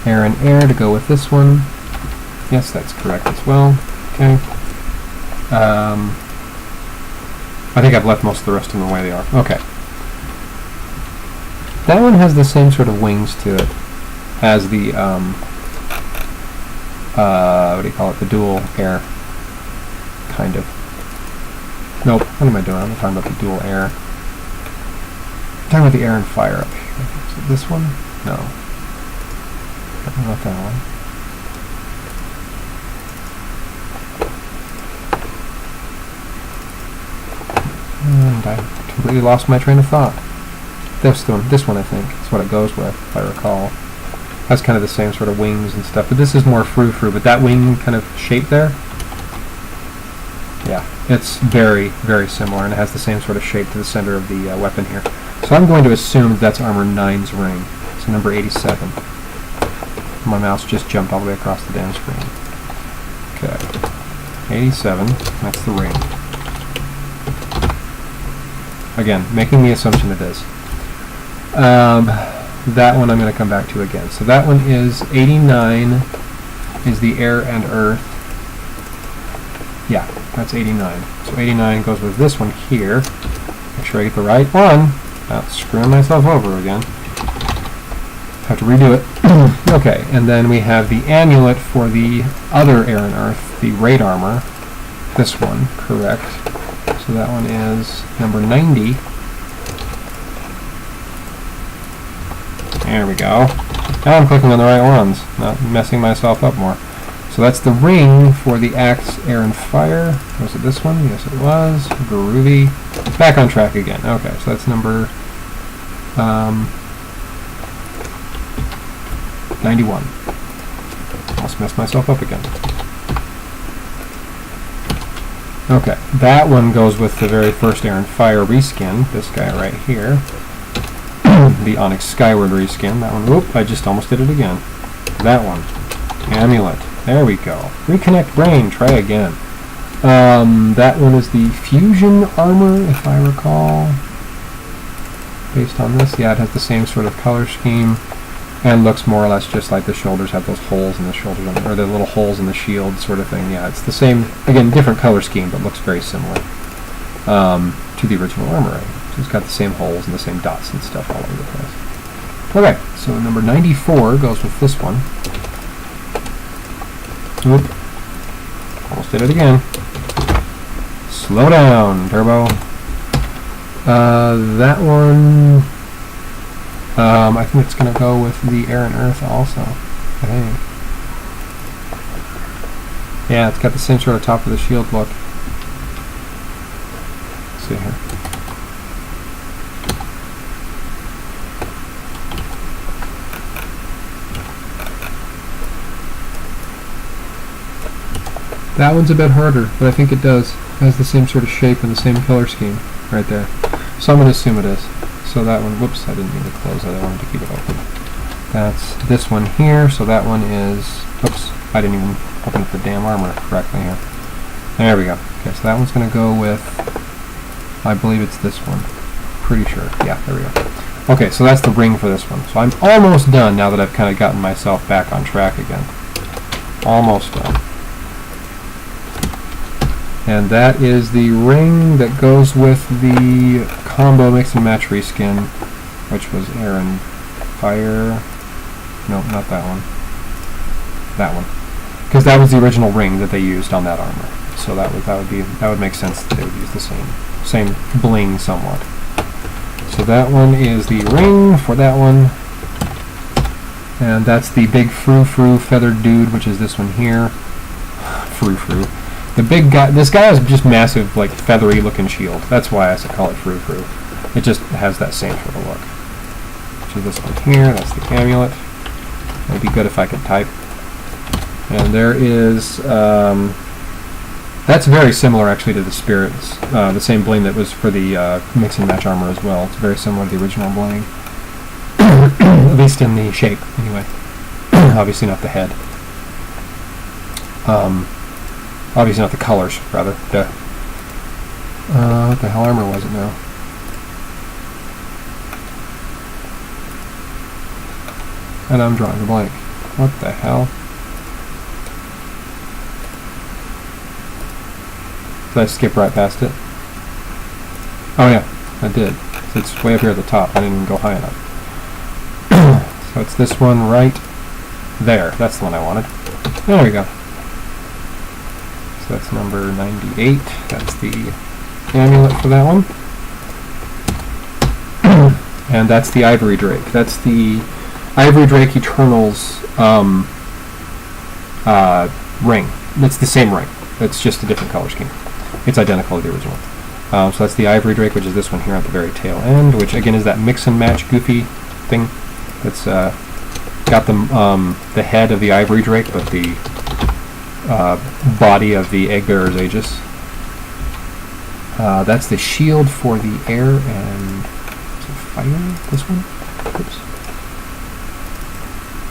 Air and air to go with this one. Yes, that's correct as well. Okay. I think I've left most of the rest of them the way they are. Okay. That one has the same sort of wings to it as the, what do you call it? The dual air, kind of. Nope, what am I doing? I'm talking about the dual air. I'm talking about the air and fire up here. Is it this one? No. Not that one. And I completely lost my train of thought. This one I think, is what it goes with, if I recall. Has kind of the same sort of wings and stuff, but this is more frou-frou. But that wing kind of shape there, yeah, it's very, very similar, and it has the same sort of shape to the center of the weapon here. So I'm going to assume that's Armor 9's ring. So number 87. My mouse just jumped all the way across the damn screen. Okay, 87, that's the ring. Again, making the assumption it is. That one I'm going to come back to again. So that one is 89 is the air and earth. Yeah, that's 89. So 89 goes with this one here. Make sure I get the right one. Not screwing myself over again. Have to redo it. Okay, and then we have the amulet for the other air and earth, the raid armor. This one, correct. So that one is number 90. There we go. Now I'm clicking on the right ones, not messing myself up more. So that's the ring for the axe, air, and fire. Was it this one? Yes, it was. Groovy. Back on track again. Okay, so that's number 91. Almost messed myself up again. Okay, that one goes with the very first air and fire reskin. This guy right here. The Onyx Skyward reskin. That one, whoop, I just almost did it again. That one. Amulet. There we go. Reconnect brain. Try again. That one is the fusion armor, if I recall. Based on this, yeah, it has the same sort of color scheme and looks more or less just like the shoulders have those holes in the shoulders, or the little holes in the shield sort of thing. Yeah, it's the same, again, different color scheme, but looks very similar to the original armor. Right? So it's got the same holes and the same dots and stuff all over the place. Okay, so number 94 goes with this one. Oop. Almost did it again. Slow down, Turbo. That one, I think it's going to go with the air and earth also, I think. Yeah, it's got the same sort of top of the shield look. Let's see here. That one's a bit harder, but I think it does. has the same sort of shape and the same color scheme right there. So I'm going to assume it is. So that one, whoops, I didn't mean to close that, I wanted to keep it open. That's this one here, so that one is, oops, I didn't even open up the damn armor correctly here. There we go. Okay, so that one's going to go with, I believe it's this one. Pretty sure. Yeah, there we go. Okay, so that's the ring for this one. So I'm almost done now that I've kind of gotten myself back on track again. Almost done. And that is the ring that goes with the combo mix and match reskin, which was air and fire. No, not that one. That one. Because that was the original ring that they used on that armor. So that would make sense that they would use the same bling somewhat. So that one is the ring for that one. And that's the big frou-frou feathered dude, which is this one here. Frou-frou. The big guy, this guy has just massive, like, feathery looking shield. That's why I call it frou-frou. It just has that same sort of look. So this one here, that's the amulet. It'd be good if I could type. And there is, that's very similar actually to the spirits. The same bling that was for the mix and match armor as well. It's very similar to the original bling. At least in the shape, anyway. Obviously not the head. Obviously not the colors, rather. What the hell armor was it now? And I'm drawing a blank. What the hell? Did I skip right past it? Oh yeah, I did. It's way up here at the top. I didn't even go high enough. So it's this one right there. That's the one I wanted. There we go. So that's number 98. That's the amulet for that one. And that's the Ivory Drake. That's the Ivory Drake Eternals ring. It's the same ring. It's just a different color scheme. It's identical to the original. So that's the Ivory Drake, which is this one here at the very tail end, which again is that mix and match goofy thing. It's got the head of the Ivory Drake, but the body of the Egg Bearer's Aegis. That's the shield for the air and fire. This one. Oops.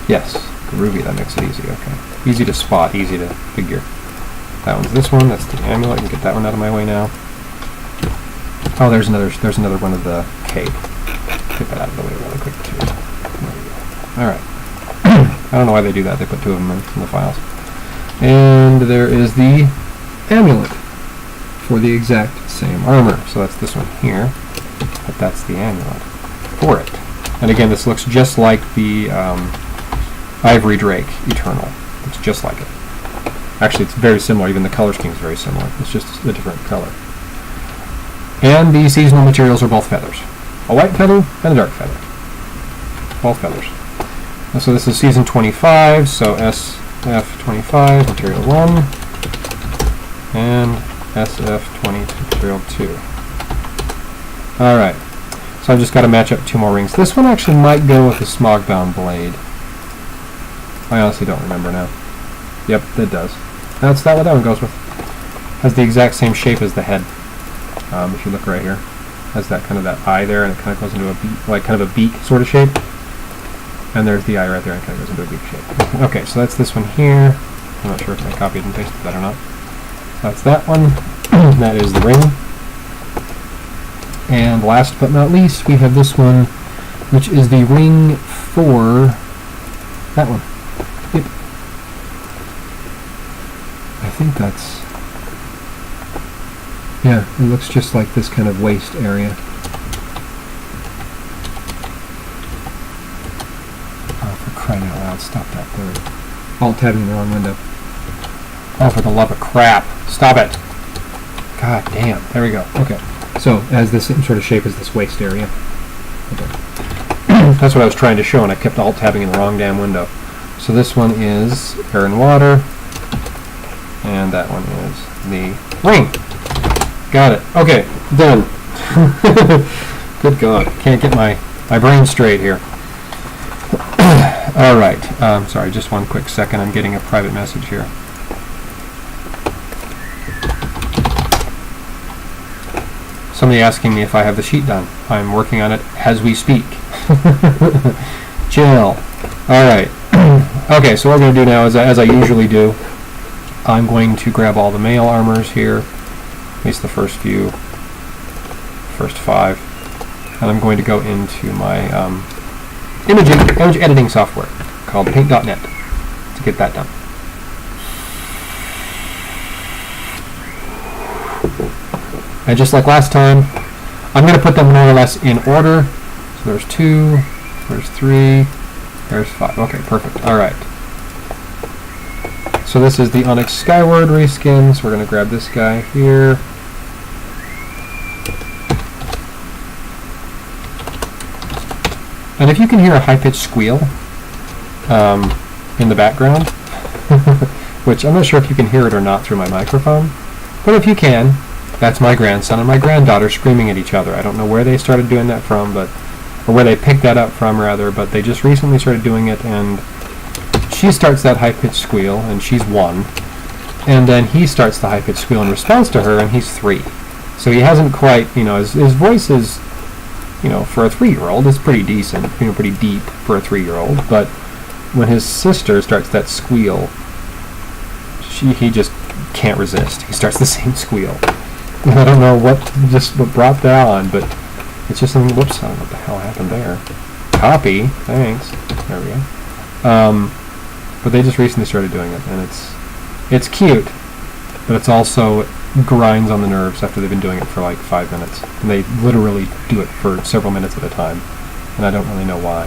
Yes, the ruby. That makes it easy. Okay, easy to spot, easy to figure. That one's this one. That's the amulet. I can get that one out of my way now. Oh, there's another one of the cape. Get that out of the way really quick too. All right. I don't know why they do that. They put two of them in the files. And there is the amulet for the exact same armor. So that's this one here. But that's the amulet for it. And again, this looks just like the Ivory Drake Eternal. It's just like it. Actually, it's very similar. Even the color scheme is very similar. It's just a different color. And the seasonal materials are both feathers. A white feather and a dark feather. Both feathers. And so this is season 25, so SF25, material 1, and SF20, material 2. Alright, so I've just got to match up two more rings. This one actually might go with the smog-bound blade. I honestly don't remember now. Yep, it does. That's not what that one goes with. Has the exact same shape as the head. If you look right here, has that kind of that eye there, and it kind of goes into a beak, like kind of a beak sort of shape. And there's the eye right there, and it kind of goes into a beak shape. Okay, so that's this one here. I'm not sure if I copied and pasted that or not. That's that one. That is the ring. And last but not least, we have this one, which is the ring for that one. Yep. I think that's... yeah, it looks just like this kind of waist area. Oh, for crying out loud, stop that third. Alt-tabbing in the wrong window. Oh, for the love of crap. Stop it. God damn. There we go. Okay. So, it has the same sort of shape as this waist area. Okay. That's what I was trying to show, and I kept alt-tabbing in the wrong damn window. So this one is air and water, and that one is the ring. Got it. Okay, done. Good God, can't get my brain straight here. All right. Sorry, just one quick second. I'm getting a private message here. somebody asking me if I have the sheet done. I'm working on it as we speak. Chill. Alright. Okay, so what we're going to do now is, as I usually do, I'm going to grab all the male armors here, at least the first few, first 5, and I'm going to go into my image editing software called Paint.net to get that done. And just like last time, I'm going to put them more or less in order. So there's 2, there's 3, there's 5. Okay, perfect. Alright. So this is the Onyx Skyward reskin, so we're going to grab this guy here. And if you can hear a high-pitched squeal in the background, which I'm not sure if you can hear it or not through my microphone, but if you can, that's my grandson and my granddaughter screaming at each other. I don't know where they started doing that from, or where they picked that up from, rather, but they just recently started doing it, and she starts that high-pitched squeal, and she's 1, and then he starts the high-pitched squeal in response to her, and he's 3. So he hasn't quite, his voice is, for a 3-year-old, is pretty decent, pretty deep for a 3-year-old, but when his sister starts that squeal, he just can't resist. He starts the same squeal. And I don't know what brought that on, but it's just something. Whoops! I don't know what the hell happened there. Copy. Thanks. There we go. But they just recently started doing it, and it's cute, but it's also grinds on the nerves after they've been doing it for like 5 minutes, and they literally do it for several minutes at a time, and I don't really know why.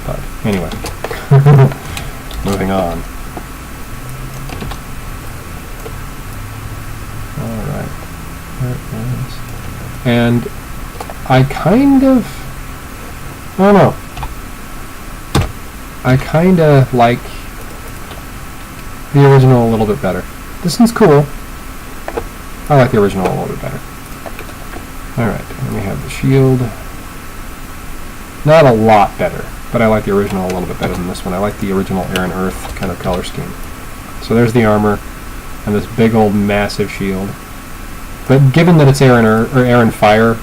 But anyway, moving on. Alright. There it is. And I kind of like the original a little bit better. This one's cool. I like the original a little bit better. Alright, and we have the shield. Not a lot better, but I like the original a little bit better than this one. I like the original Air and Earth kind of color scheme. So there's the armor, and this big old massive shield. But given that it's air and fire,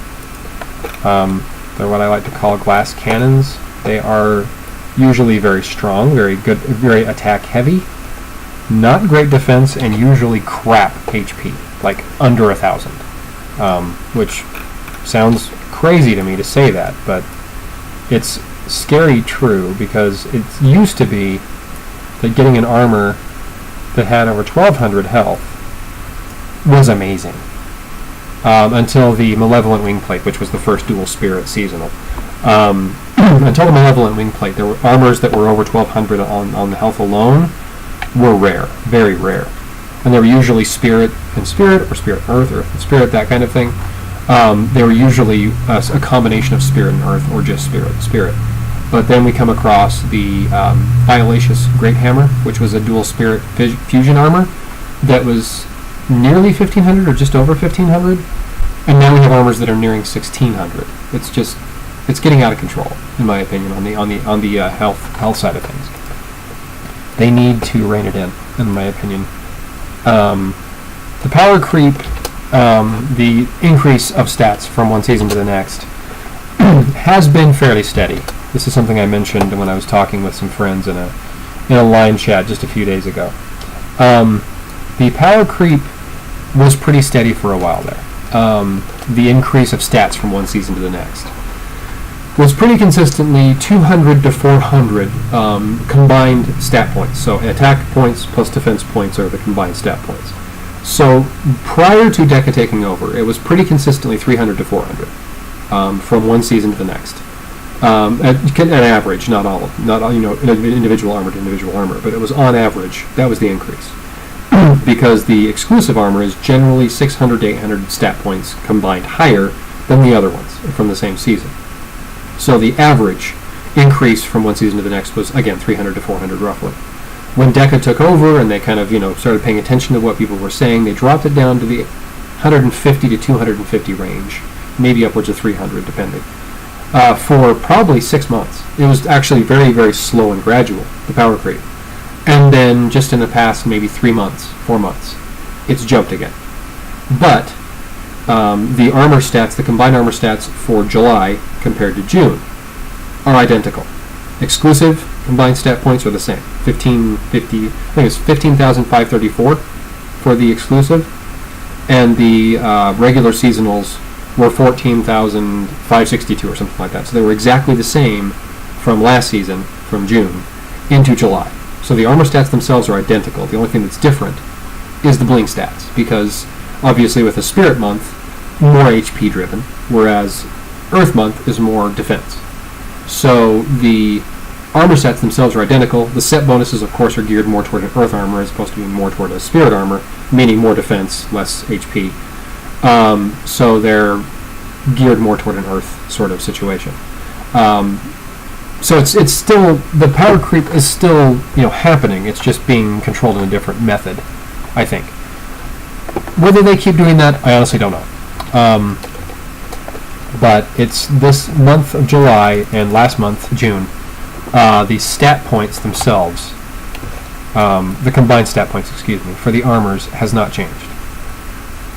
they're what I like to call glass cannons. They are usually very strong, very good, very attack heavy, not great defense, and usually crap HP, like under 1,000. Which sounds crazy to me to say that, but it's scary true, because it used to be that getting an armor that had over 1,200 health was amazing. Until the Malevolent Wingplate, which was the first dual spirit seasonal. Until the Malevolent Wingplate, there were armors that were over 1,200 on the health alone were rare, very rare. And they were usually Spirit and Spirit, or Spirit and Earth, Earth and Spirit, that kind of thing. They were usually a combination of Spirit and Earth, or just Spirit. But then we come across the Violacious Great Hammer, which was a dual spirit fusion armor that was nearly 1,500 or just over 1,500, and now we have armors that are nearing 1,600. It's getting out of control, in my opinion, on the health side of things. They need to rein it in my opinion. The power creep, the increase of stats from one season to the next, has been fairly steady. This is something I mentioned when I was talking with some friends in a line chat just a few days ago. The power creep was pretty steady for a while there. The increase of stats from one season to the next was pretty consistently 200 to 400 combined stat points. So attack points plus defense points are the combined stat points. So prior to Deca taking over, it was pretty consistently 300 to 400 from one season to the next. At average, not all, individual armor to individual armor, but it was on average. That was the increase. Because the exclusive armor is generally 600 to 800 stat points combined higher than the other ones from the same season. So the average increase from one season to the next was, again, 300 to 400 roughly. When Deca took over and they kind of, started paying attention to what people were saying, they dropped it down to the 150 to 250 range, maybe upwards of 300 depending, for probably 6 months. It was actually very, very slow and gradual, the power creep. And then just in the past maybe 3 months, 4 months, it's jumped again. But the armor stats, the combined armor stats for July compared to June are identical. Exclusive combined stat points are the same. 1550, I think it's 15,534 for the exclusive, and the regular seasonals were 14,562 or something like that. So they were exactly the same from last season, from June, into July. So the armor stats themselves are identical. The only thing that's different is the bling stats, because obviously with a Spirit Month, more HP driven, whereas Earth Month is more defense. So the armor stats themselves are identical. The set bonuses, of course, are geared more toward an Earth armor as opposed to being more toward a Spirit armor, meaning more defense, less HP. So they're geared more toward an Earth sort of situation. So it's still, the power creep is still happening. It's just being controlled in a different method, I think. Whether they keep doing that, I honestly don't know. But it's this month of July and last month, June, the stat points themselves, the combined stat points, excuse me, for the armors has not changed.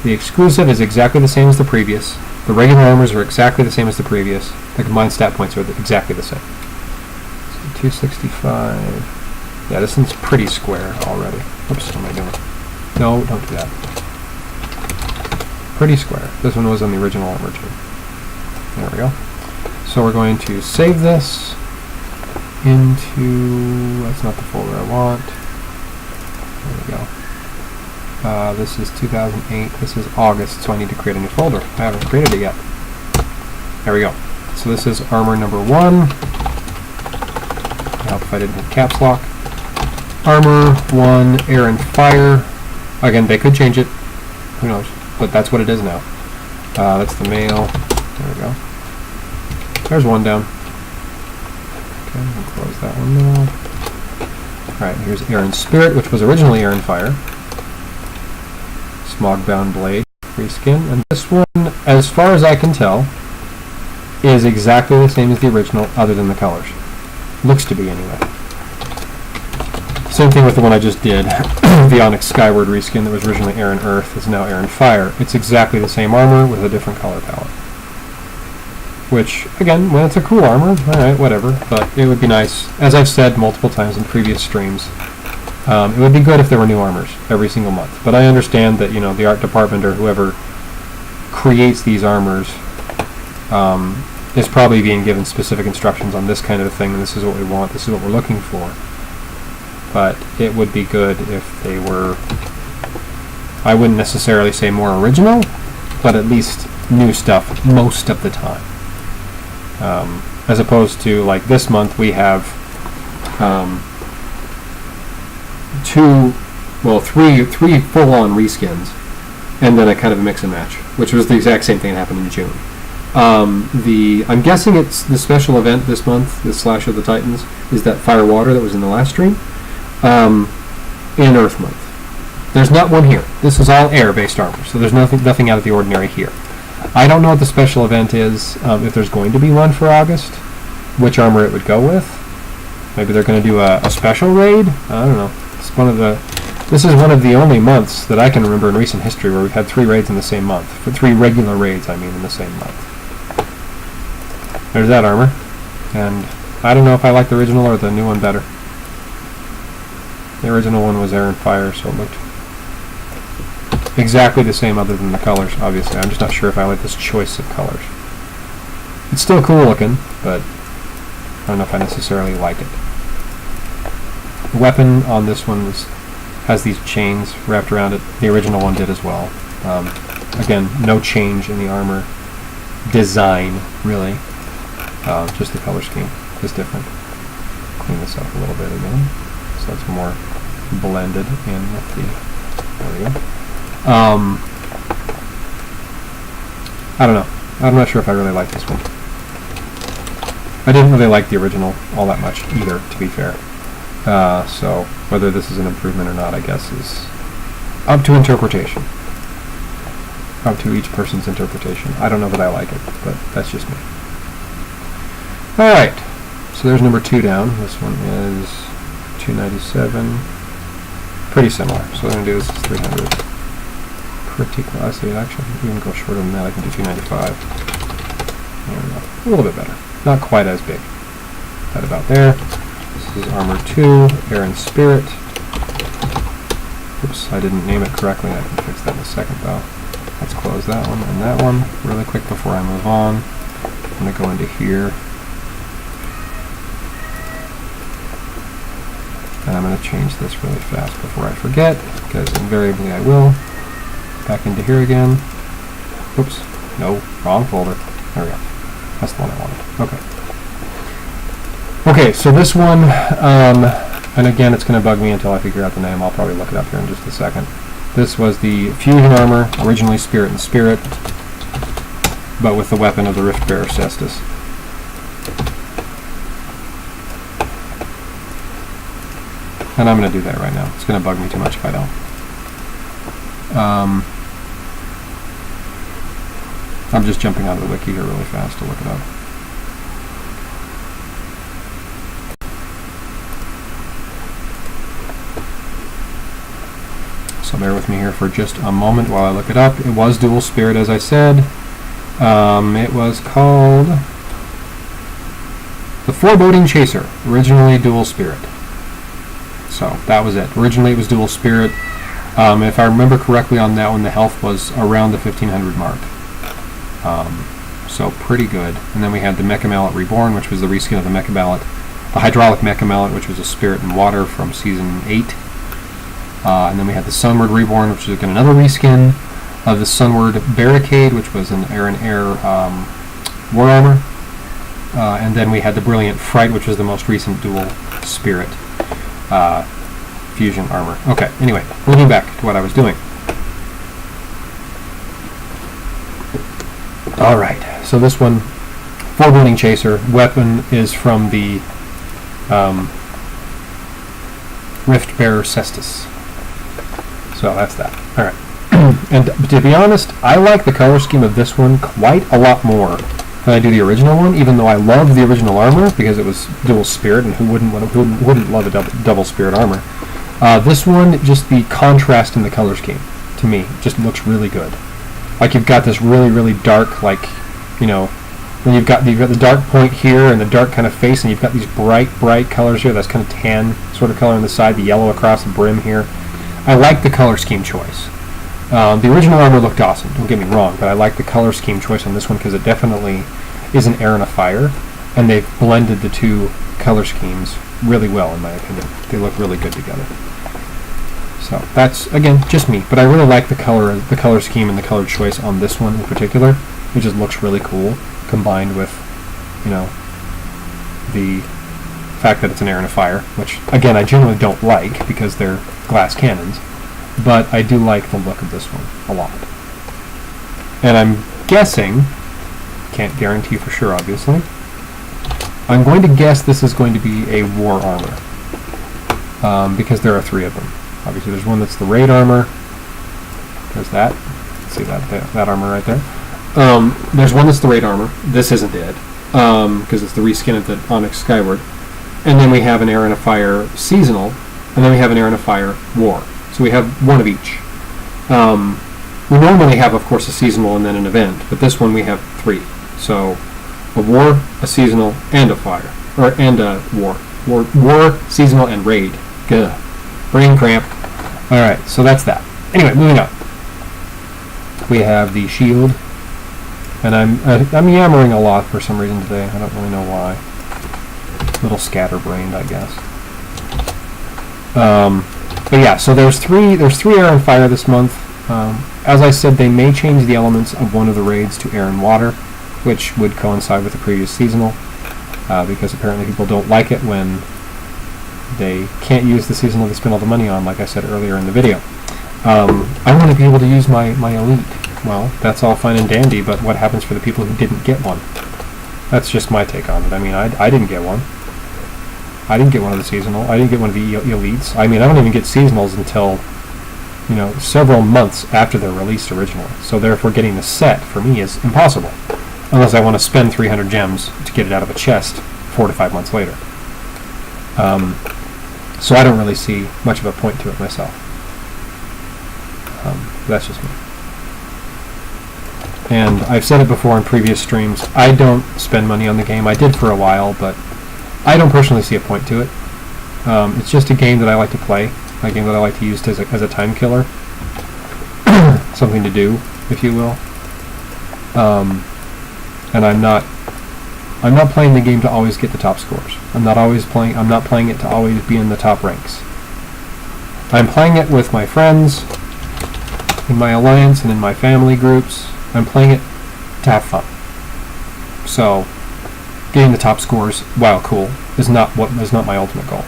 The exclusive is exactly the same as the previous. The regular armors are exactly the same as the previous. The combined stat points are exactly the same. So 265. Yeah, this one's pretty square already. Oops, what am I doing? No, don't do that. Pretty square. This one was on the original armor too. There we go. So we're going to save this into, that's not the folder I want. There we go. This is 2008. This is August, so I need to create a new folder. I haven't created it yet. There we go. So this is armor number 1. It'd help if I didn't hit caps lock. Armor 1, air and fire. Again, they could change it. Who knows? But that's what it is now. That's the male. There we go. There's one down. Okay, we'll close that one now. Alright, here's air and spirit, which was originally air and fire. Smog-bound blade, reskin. And this one, as far as I can tell, is exactly the same as the original, other than the colors. Looks to be, anyway. Same thing with the one I just did. The Onyx Skyward reskin that was originally air and earth is now air and fire. It's exactly the same armor with a different color palette. Which, again, when it's a cool armor, alright, whatever. But it would be nice, as I've said multiple times in previous streams, it would be good if there were new armors every single month. But I understand that, the art department or whoever creates these armors is probably being given specific instructions on this kind of thing, and this is what we want, this is what we're looking for. But it would be good if they were, I wouldn't necessarily say more original, but at least new stuff most of the time. As opposed to, like, this month we have three full-on reskins, and then a kind of a mix and match, which was the exact same thing that happened in June. I'm guessing it's the special event this month, the Slash of the Titans, is that Fire Water that was in the last stream, in Earth Month. There's not one here. This is all air-based armor, so there's nothing out of the ordinary here. I don't know what the special event is, if there's going to be one for August, which armor it would go with. Maybe they're going to do a special raid? I don't know. This is one of the only months that I can remember in recent history where we've had 3 raids in the same month. For 3 regular raids, I mean, in the same month. There's that armor. And I don't know if I like the original or the new one better. The original one was air and fire, so it looked exactly the same other than the colors, obviously. I'm just not sure if I like this choice of colors. It's still cool looking, but I don't know if I necessarily like it. The weapon on this one has these chains wrapped around it. The original one did as well. Again, no change in the armor design, really. Just the color scheme is different. Clean this up a little bit again, so it's more blended in with the... There we go. I don't know. I'm not sure if I really like this one. I didn't really like the original all that much either, to be fair. So whether this is an improvement or not, I guess, is up to interpretation. Up to each person's interpretation. I don't know that I like it, but that's just me. Alright, so there's number 2 down. This one is 297. Pretty similar. So what I'm going to do is 300. pretty close. I see, actually, I can even go shorter than that. I can do 295. There we go. A little bit better. Not quite as big. That about there. This is armor 2, air and spirit. Oops, I didn't name it correctly. I can fix that in a second, though. Let's close that one and that one really quick before I move on. I'm going to go into here. And I'm going to change this really fast before I forget, because invariably I will. Back into here again. Oops, no, wrong folder. There we go. That's the one I wanted. Okay. Okay, so this one, and again, it's going to bug me until I figure out the name. I'll probably look it up here in just a second. This was the fusion armor, originally Spirit and Spirit, but with the weapon of the Riftbearer Cestus. And I'm going to do that right now. It's going to bug me too much if I don't. I'm just jumping out of the wiki here really fast to look it up. So bear with me here for just a moment while I look it up. It was dual spirit, as I said. It was called the Foreboding Chaser, originally dual spirit. So that was it. Originally it was dual spirit. If I remember correctly on that one, the health was around the 1500 mark. So pretty good. And then we had the Mecha Mallet Reborn, which was the reskin of the Mecha Mallet. The Hydraulic Mecha Mallet, which was a Spirit and Water from Season 8. And then we had the Sunward Reborn, which is again another reskin of the Sunward Barricade, which was an air war armor. And then we had the Brilliant Fright, which was the most recent dual Spirit fusion armor. Okay, anyway, moving back to what I was doing. Alright, so this one, Foreboding Chaser, weapon is from the Riftbearer Cestus. So that's that. Alright. And to be honest, I like the color scheme of this one quite a lot more than I do the original one, even though I love the original armor because it was dual spirit, and who wouldn't love a double spirit armor. This one, just the contrast in the color scheme, to me, just looks really good. Like you've got this really, really dark, like, you know, when you've got the dark point here and the dark kind of face, and you've got these bright colors here. That's kind of tan sort of color on the side, the yellow across the brim here. I like the color scheme choice. The original armor looked awesome, don't get me wrong, but I like the color scheme choice on this one because it definitely is an air and a fire, and they've blended the two color schemes really well, in my opinion. They look really good together. So that's, again, just me, but I really like the color scheme and the color choice on this one in particular. It just looks really cool, combined with, you know, the fact that it's an air and a fire, which, again, I generally don't like because they're glass cannons, but I do like the look of this one a lot. And I'm guessing, can't guarantee for sure, obviously, I'm going to guess this is going to be a war armor, because there are 3 of them. Obviously, there's one that's the raid armor. There's that. See that armor right there. There's one that's the raid armor. This isn't it, because it's the reskin of the Onyx Skyward. And then we have an air and a fire seasonal, and then we have an air and a fire war. So we have one of each. We normally have, of course, a seasonal and then an event, but this one we have 3. So a war, a seasonal, and a fire, and a war. War, seasonal, and raid. Gah. Brain cramp. Alright, so that's that. Anyway, moving on. We have the shield. And I'm yammering a lot for some reason today. I don't really know why. A little scatterbrained, I guess. But yeah, so there's three air and fire this month. As I said, they may change the elements of one of the raids to air and water, which would coincide with the previous seasonal, because apparently people don't like it when they can't use the seasonal they spend all the money on, like I said earlier in the video. I want to be able to use my elite. Well, that's all fine and dandy, but what happens for the people who didn't get one? That's just my take on it. I mean, I didn't get one. I didn't get one of the seasonal. I didn't get one of the elites. I mean, I don't even get seasonals until, you know, several months after they're released originally. So therefore, getting the set for me is impossible, unless I want to spend 300 gems to get it out of a chest 4 to 5 months later. So I don't really see much of a point to it myself. That's just me. And I've said it before in previous streams, I don't spend money on the game. I did for a while, but I don't personally see a point to it. It's just a game that I like to play, a game that I like to use as a time killer. Something to do, if you will. And I'm not playing the game to always get the top scores. I'm not playing it to always be in the top ranks. I'm playing it with my friends, in my alliance, and in my family groups. I'm playing it to have fun. So, getting the top scores, while cool, is not my ultimate goal.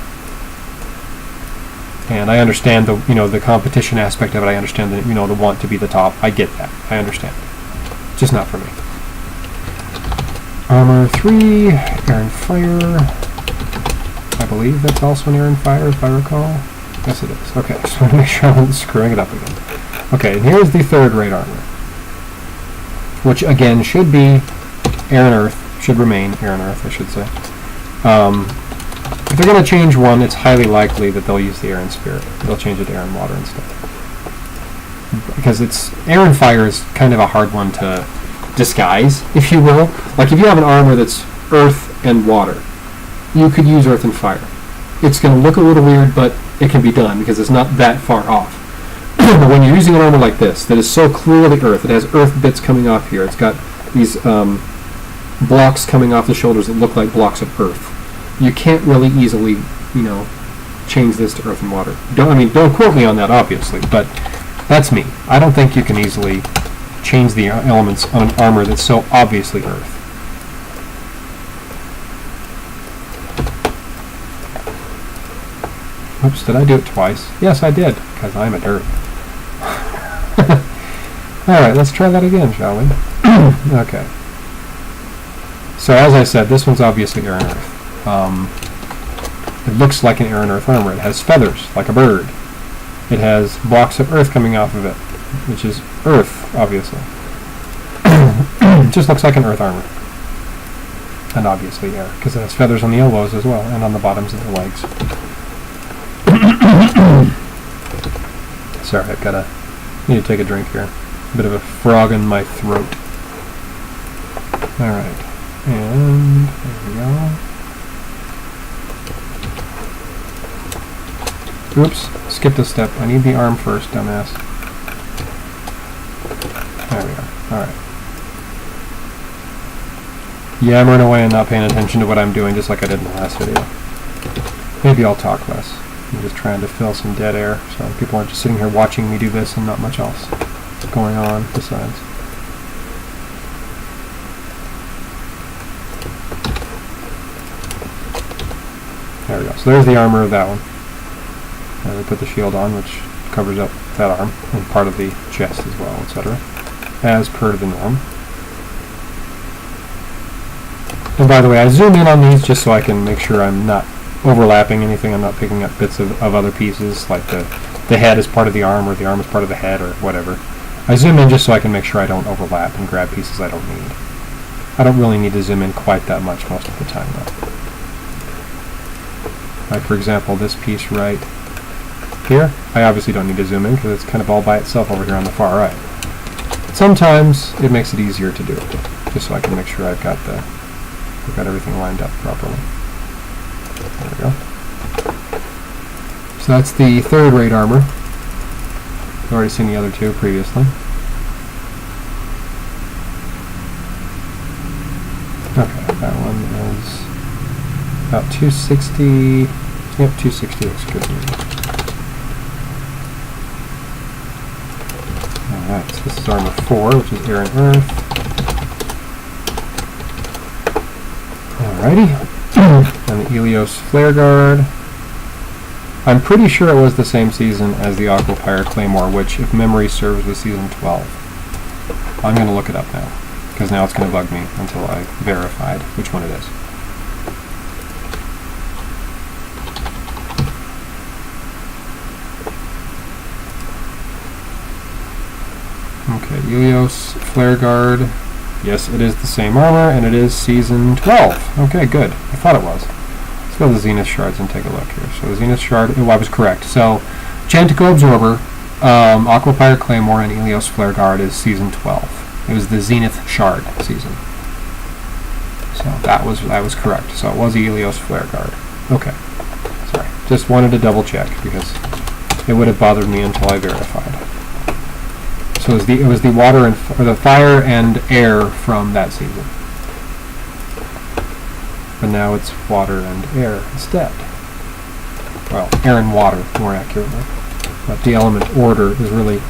And I understand the competition aspect of it. I understand the want to be the top. I get that. I understand. Just not for me. Armor 3, Air and Fire. I believe that's also an Air and Fire, if I recall. Yes, it is. Okay, just want to make sure I'm not screwing it up again. Okay, and here's the third rate armor, which again should be Air and Earth. Should remain Air and Earth, I should say. If they're going to change one, it's highly likely that they'll use the Air and Spirit. They'll change it to Air and Water instead. Because Air and Fire is kind of a hard one to disguise, if you will. Like if you have an armor that's Earth and Water, you could use Earth and Fire. It's going to look a little weird, but it can be done because it's not that far off. But when you're using an armor like this, that is so clearly Earth, it has Earth bits coming off here. It's got these blocks coming off the shoulders that look like blocks of Earth. You can't really easily, change this to Earth and Water. Don't quote me on that, obviously, but that's me. I don't think you can easily change the elements on an armor that's so obviously Earth. Oops, did I do it twice? Yes, I did, because I'm a dirt. Alright, let's try that again, shall we? Okay. So, as I said, this one's obviously Air and Earth. It looks like an Air and Earth armor. It has feathers, like a bird. It has blocks of Earth coming off of it, which is Earth, obviously. It just looks like an Earth armor. And obviously Air, because it has feathers on the elbows as well, and on the bottoms of the legs. Sorry, need to take a drink here. A bit of a frog in my throat. Alright, and there we go. Oops, skipped a step. I need the arm first, dumbass. There we go. Alright. Yammering away and not paying attention to what I'm doing, just like I did in the last video. Maybe I'll talk less. I'm just trying to fill some dead air, so people aren't just sitting here watching me do this and not much else going on besides. There we go. So there's the armor of that one. We put the shield on, which covers up that arm and part of the chest as well, etc. As per the norm. And by the way, I zoom in on these just so I can make sure I'm not overlapping anything. I'm not picking up bits of other pieces, like the head is part of the arm, or the arm is part of the head, or whatever. I zoom in just so I can make sure I don't overlap and grab pieces I don't need. I don't really need to zoom in quite that much most of the time, though. Like, for example, this piece right here, I obviously don't need to zoom in because it's kind of all by itself over here on the far right. Sometimes it makes it easier to do it, just so I can make sure I've got everything lined up properly. There we go. So that's the third rate armor. I've already seen the other two previously. Okay, that one is about 260. Yep, 260 looks good to me. Alright, so this is armor 4, which is Air and Earth. Alrighty. And the Helios Flare Guard. I'm pretty sure it was the same season as the Aquapire Claymore, which, if memory serves, was season 12. I'm going to look it up now, because now it's going to bug me until I verified which one it is. Okay, Helios Flare Guard. Yes, it is the same armor, and it is Season 12. Okay, good. I thought it was. Let's go to the Zenith Shards and take a look here. So the Zenith Shard, I was correct. So, Chantico Absorber, Aquapire Claymore, and Helios Flare Guard is Season 12. It was the Zenith Shard season. So that was correct. So it was the Helios Flare Guard. Okay. Sorry. Just wanted to double check because it would have bothered me until I verified. So it was the water and or the fire and air from that season. But now it's water and air instead. Well, air and water, more accurately. But the element order is really,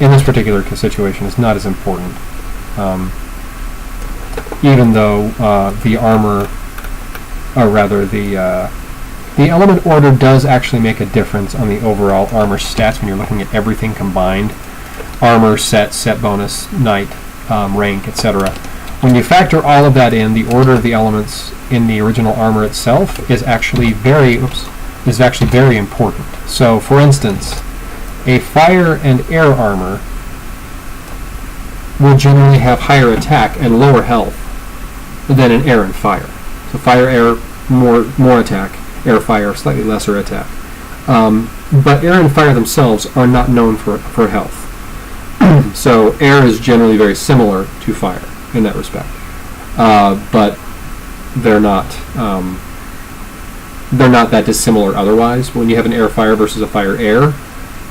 in this particular situation, is not as important. Even though the armor, or rather the element order does actually make a difference on the overall armor stats when you're looking at everything combined. Armor, set bonus, knight, rank, etc. When you factor all of that in, the order of the elements in the original armor itself is actually very important. So, for instance, a fire and air armor will generally have higher attack and lower health than an air and fire. So fire, air, more attack. Air, fire, slightly lesser attack. But air and fire themselves are not known for health. So air is generally very similar to fire in that respect. But they're not that dissimilar otherwise. When you have an air-fire versus a fire-air,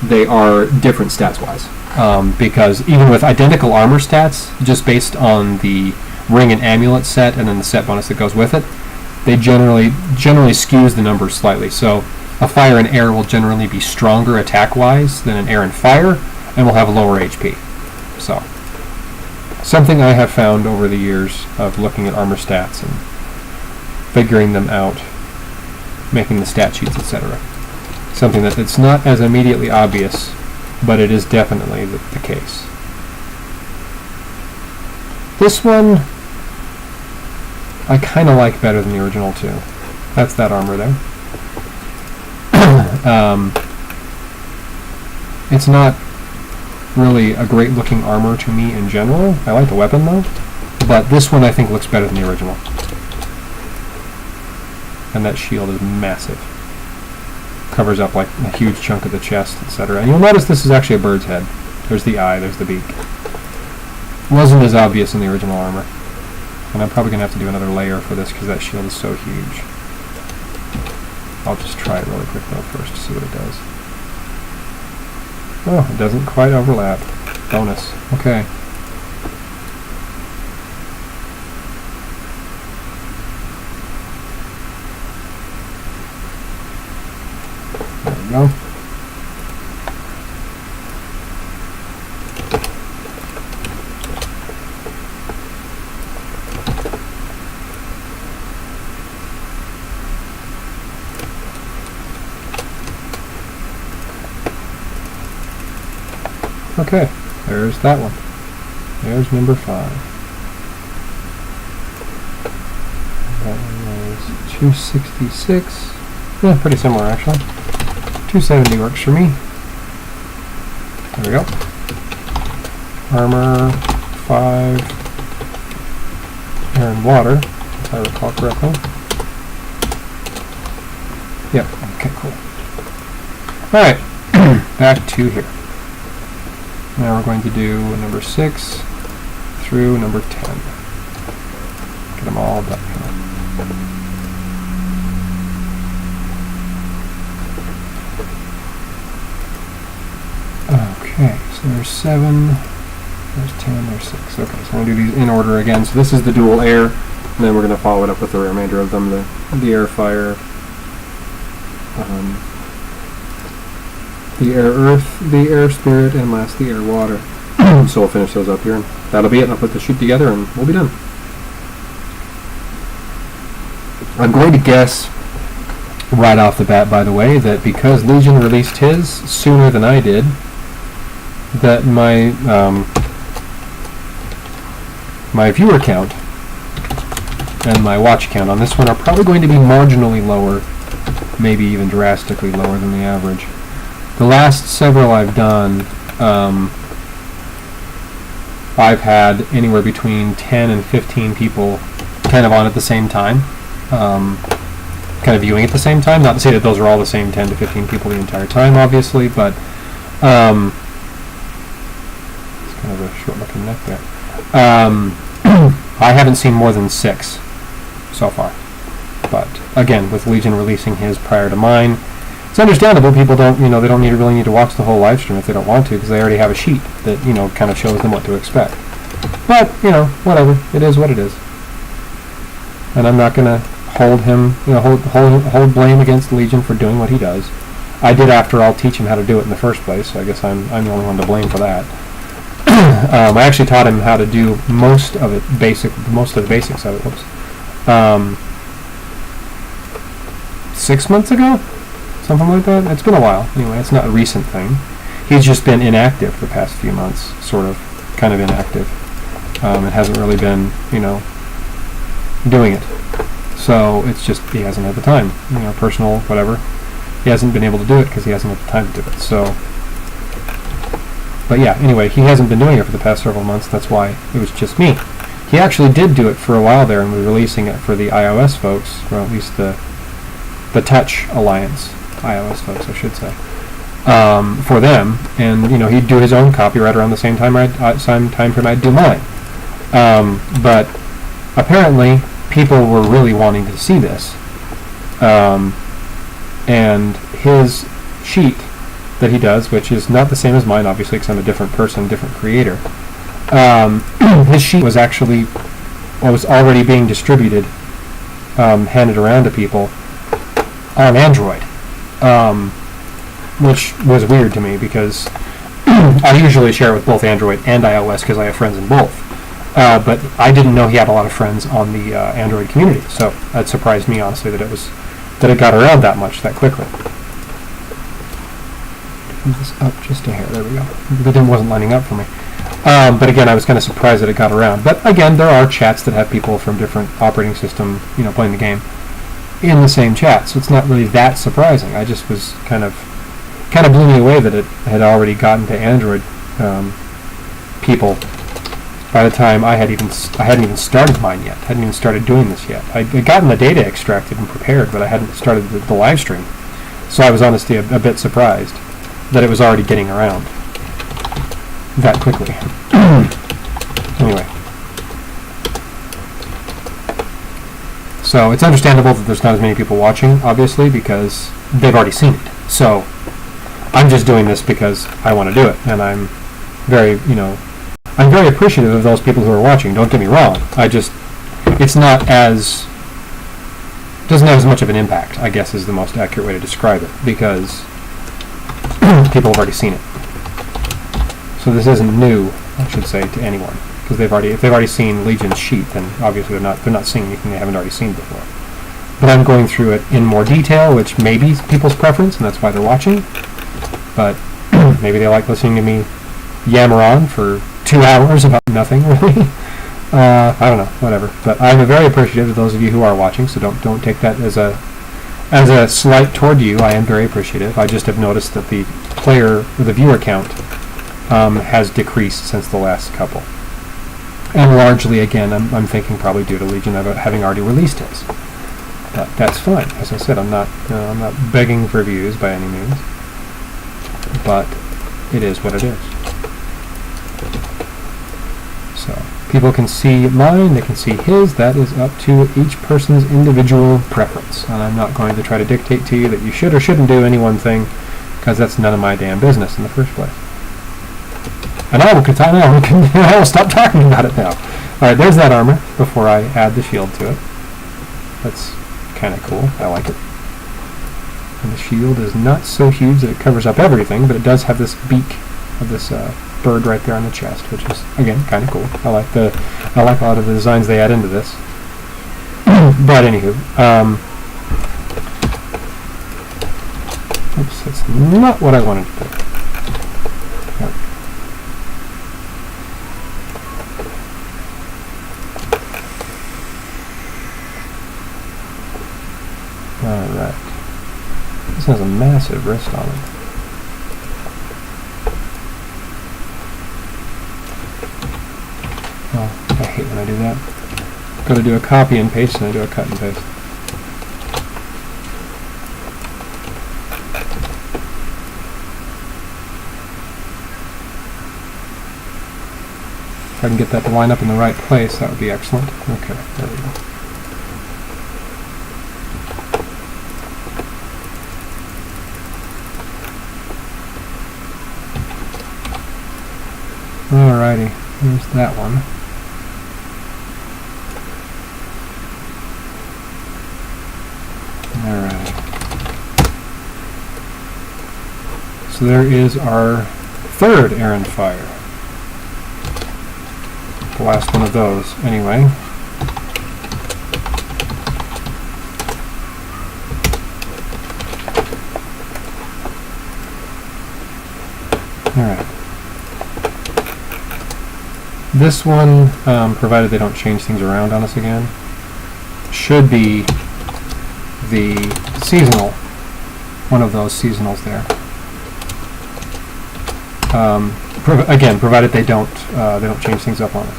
they are different stats-wise. Because even with identical armor stats, just based on the ring and amulet set and then the set bonus that goes with it, they generally skews the numbers slightly. So a fire and air will generally be stronger attack-wise than an air and fire, and will have lower HP. So something I have found over the years of looking at armor stats and figuring them out, making the stat sheets, etc. Something that it's not as immediately obvious, but it is definitely the case. This one I kind of like better than the original too. That's that armor there. It's not really a great looking armor to me in general. I like the weapon though, but this one I think looks better than the original. And that shield is massive. Covers up like a huge chunk of the chest, etc. And you'll notice this is actually a bird's head. There's the eye, there's the beak. Wasn't as obvious in the original armor. And I'm probably going to have to do another layer for this because that shield is so huge. I'll just try it really quick though first to see what it does. Oh, it doesn't quite overlap. Bonus. Okay. There we go. Okay, there's that one. There's number 5. That one was 266. Yeah, pretty similar actually. 270 works for me. There we go. Armor 5. Air and water, if I recall correctly. Yep, okay, cool. Alright, back to here. Now we're going to do number 6 through number 10. Get them all done here. Okay, so there's 7, there's 10, there's 6. Okay, so I'm going to do these in order again. So this is the dual air, and then we're going to follow it up with the remainder of them, the air fire, the air earth, the air spirit, and last the air water. So we'll finish those up here, and that'll be it. And I'll put the sheet together, and we'll be done. I'm going to guess right off the bat, by the way, that because Legion released his sooner than I did, that my my viewer count and my watch count on this one are probably going to be marginally lower, maybe even drastically lower than the average. The last several I've done, I've had anywhere between 10 and 15 people kind of on at the same time, kind of viewing at the same time. Not to say that those are all the same 10 to 15 people the entire time, obviously, but kind of a short-looking neck there. I haven't seen more than 6 so far. But again, with Legion releasing his prior to mine, it's understandable. People don't, they don't really need to watch the whole live stream if they don't want to, because they already have a sheet that, kind of shows them what to expect. But, whatever. It is what it is. And I'm not going to hold him, hold blame against Legion for doing what he does. I did, after all, teach him how to do it in the first place, so I guess I'm the only one to blame for that. I actually taught him how to do most of the basics of it. Whoops. 6 months ago? Something like that? It's been a while. Anyway, it's not a recent thing. He's just been inactive for the past few months, kind of inactive. It hasn't really been, doing it. So it's just, he hasn't had the time. Personal, whatever. He hasn't been able to do it because he hasn't had the time to do it. So, but yeah, anyway, he hasn't been doing it for the past several months. That's why it was just me. He actually did do it for a while there, and was releasing it for the iOS folks, or at least the Touch Alliance iOS folks, I should say, for them. And he'd do his own copy right around the same time frame I'd do mine. But apparently, people were really wanting to see this. And his sheet that he does, which is not the same as mine, obviously, because I'm a different person, different creator. His sheet was already being distributed, handed around to people on Android, which was weird to me because I usually share it with both Android and iOS because I have friends in both. But I didn't know he had a lot of friends on the Android community, so that surprised me, honestly, that it got around that much that quickly. Move this up just a hair. There we go. It wasn't lining up for me. But again, I was kind of surprised that it got around. But again, there are chats that have people from different operating system, playing the game in the same chat, so it's not really that surprising. I just was kind of blew me away that it had already gotten to Android people by the time I hadn't even started mine yet. Hadn't even started doing this yet. I'd gotten the data extracted and prepared, but I hadn't started the live stream. So I was honestly a bit surprised that it was already getting around that quickly. Anyway. So it's understandable that there's not as many people watching, obviously, because they've already seen it. So I'm just doing this because I want to do it, and I'm very appreciative of those people who are watching. Don't get me wrong. Doesn't have as much of an impact, I guess, is the most accurate way to describe it, because people have already seen it. So this isn't new, I should say, to anyone, because if they've already seen Legion's sheet, then obviously they're not seeing anything they haven't already seen before. But I'm going through it in more detail, which may be people's preference, and that's why they're watching. But maybe they like listening to me yammer on for 2 hours about nothing, really. I don't know, whatever. But I'm very appreciative of those of you who are watching, so don't take that as a slight toward you. I am very appreciative. I just have noticed that the viewer count has decreased since the last couple. And largely, again, I'm thinking probably due to Legion having already released his. But that's fine. As I said, I'm not begging for views by any means. But it is what it is. So people can see mine, they can see his. That is up to each person's individual preference. And I'm not going to try to dictate to you that you should or shouldn't do any one thing, because that's none of my damn business in the first place. And I will stop talking about it now. Alright, there's that armor before I add the shield to it. That's kind of cool. I like it. And the shield is not so huge that it covers up everything, but it does have this beak of this bird right there on the chest, which is, again, kind of cool. I like a lot of the designs they add into this. But anywho, oops, that's not what I wanted to do. Alright. This has a massive wrist on it. Oh, I hate when I do that. Go to do a copy and paste, and I do a cut and paste. If I can get that to line up in the right place, that would be excellent. Okay, there we go. Alrighty, here's that one. Alright. So there is our third errand fire. The last one of those, anyway. Alright. This one, provided they don't change things around on us again, should be the seasonal, one of those seasonals there. Again, provided they don't change things up on it.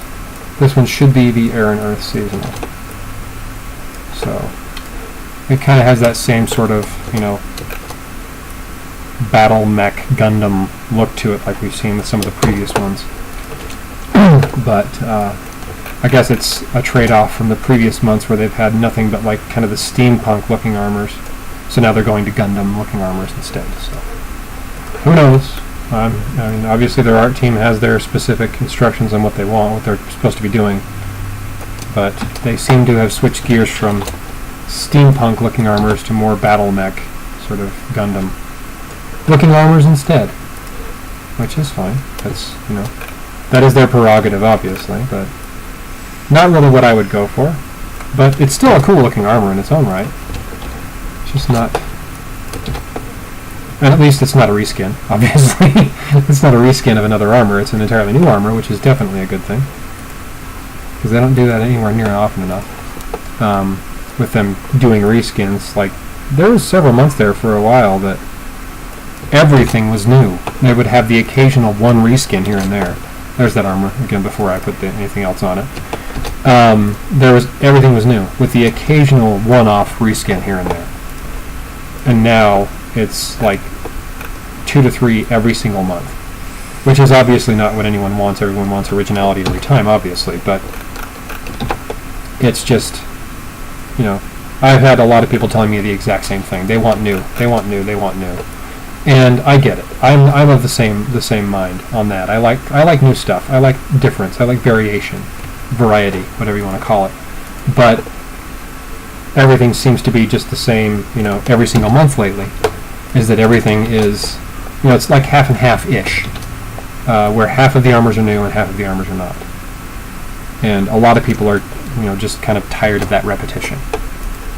This one should be the Air and Earth seasonal. So it kind of has that same sort of, you know, battle mech Gundam look to it, like we've seen with some of the previous ones. But I guess it's a trade-off from the previous months where they've had nothing but like kind of the steampunk-looking armors. So now they're going to Gundam-looking armors instead. So who knows? I mean, obviously their art team has their specific instructions on what they want, what they're supposed to be doing. But they seem to have switched gears from steampunk-looking armors to more battle mech, sort of Gundam-looking armors instead, which is fine. That's, you know, that is their prerogative, obviously, but not really what I would go for. But it's still a cool-looking armor in its own right. It's just not... And at least it's not a reskin, obviously. It's not a reskin of another armor. It's an entirely new armor, which is definitely a good thing. Because they don't do that anywhere near often enough. With them doing reskins, like, there was several months there for a while that everything was new. They would have the occasional one reskin here and there. There's that armor, again, before I put anything else on it. Everything was new, with the occasional one-off reskin here and there. And now it's like 2 to 3 every single month, which is obviously not what anyone wants. Everyone wants originality every time, obviously, but it's just, you know, I've had a lot of people telling me the exact same thing. They want new, they want new, they want new. And I get it. I'm of the same mind on that. I like new stuff. I like difference. I like variation, variety, whatever you want to call it. But everything seems to be just the same, you know, every single month lately. Is that everything is, you know, it's like half and half-ish, where half of the armors are new and half of the armors are not. And a lot of people are, you know, just kind of tired of that repetition.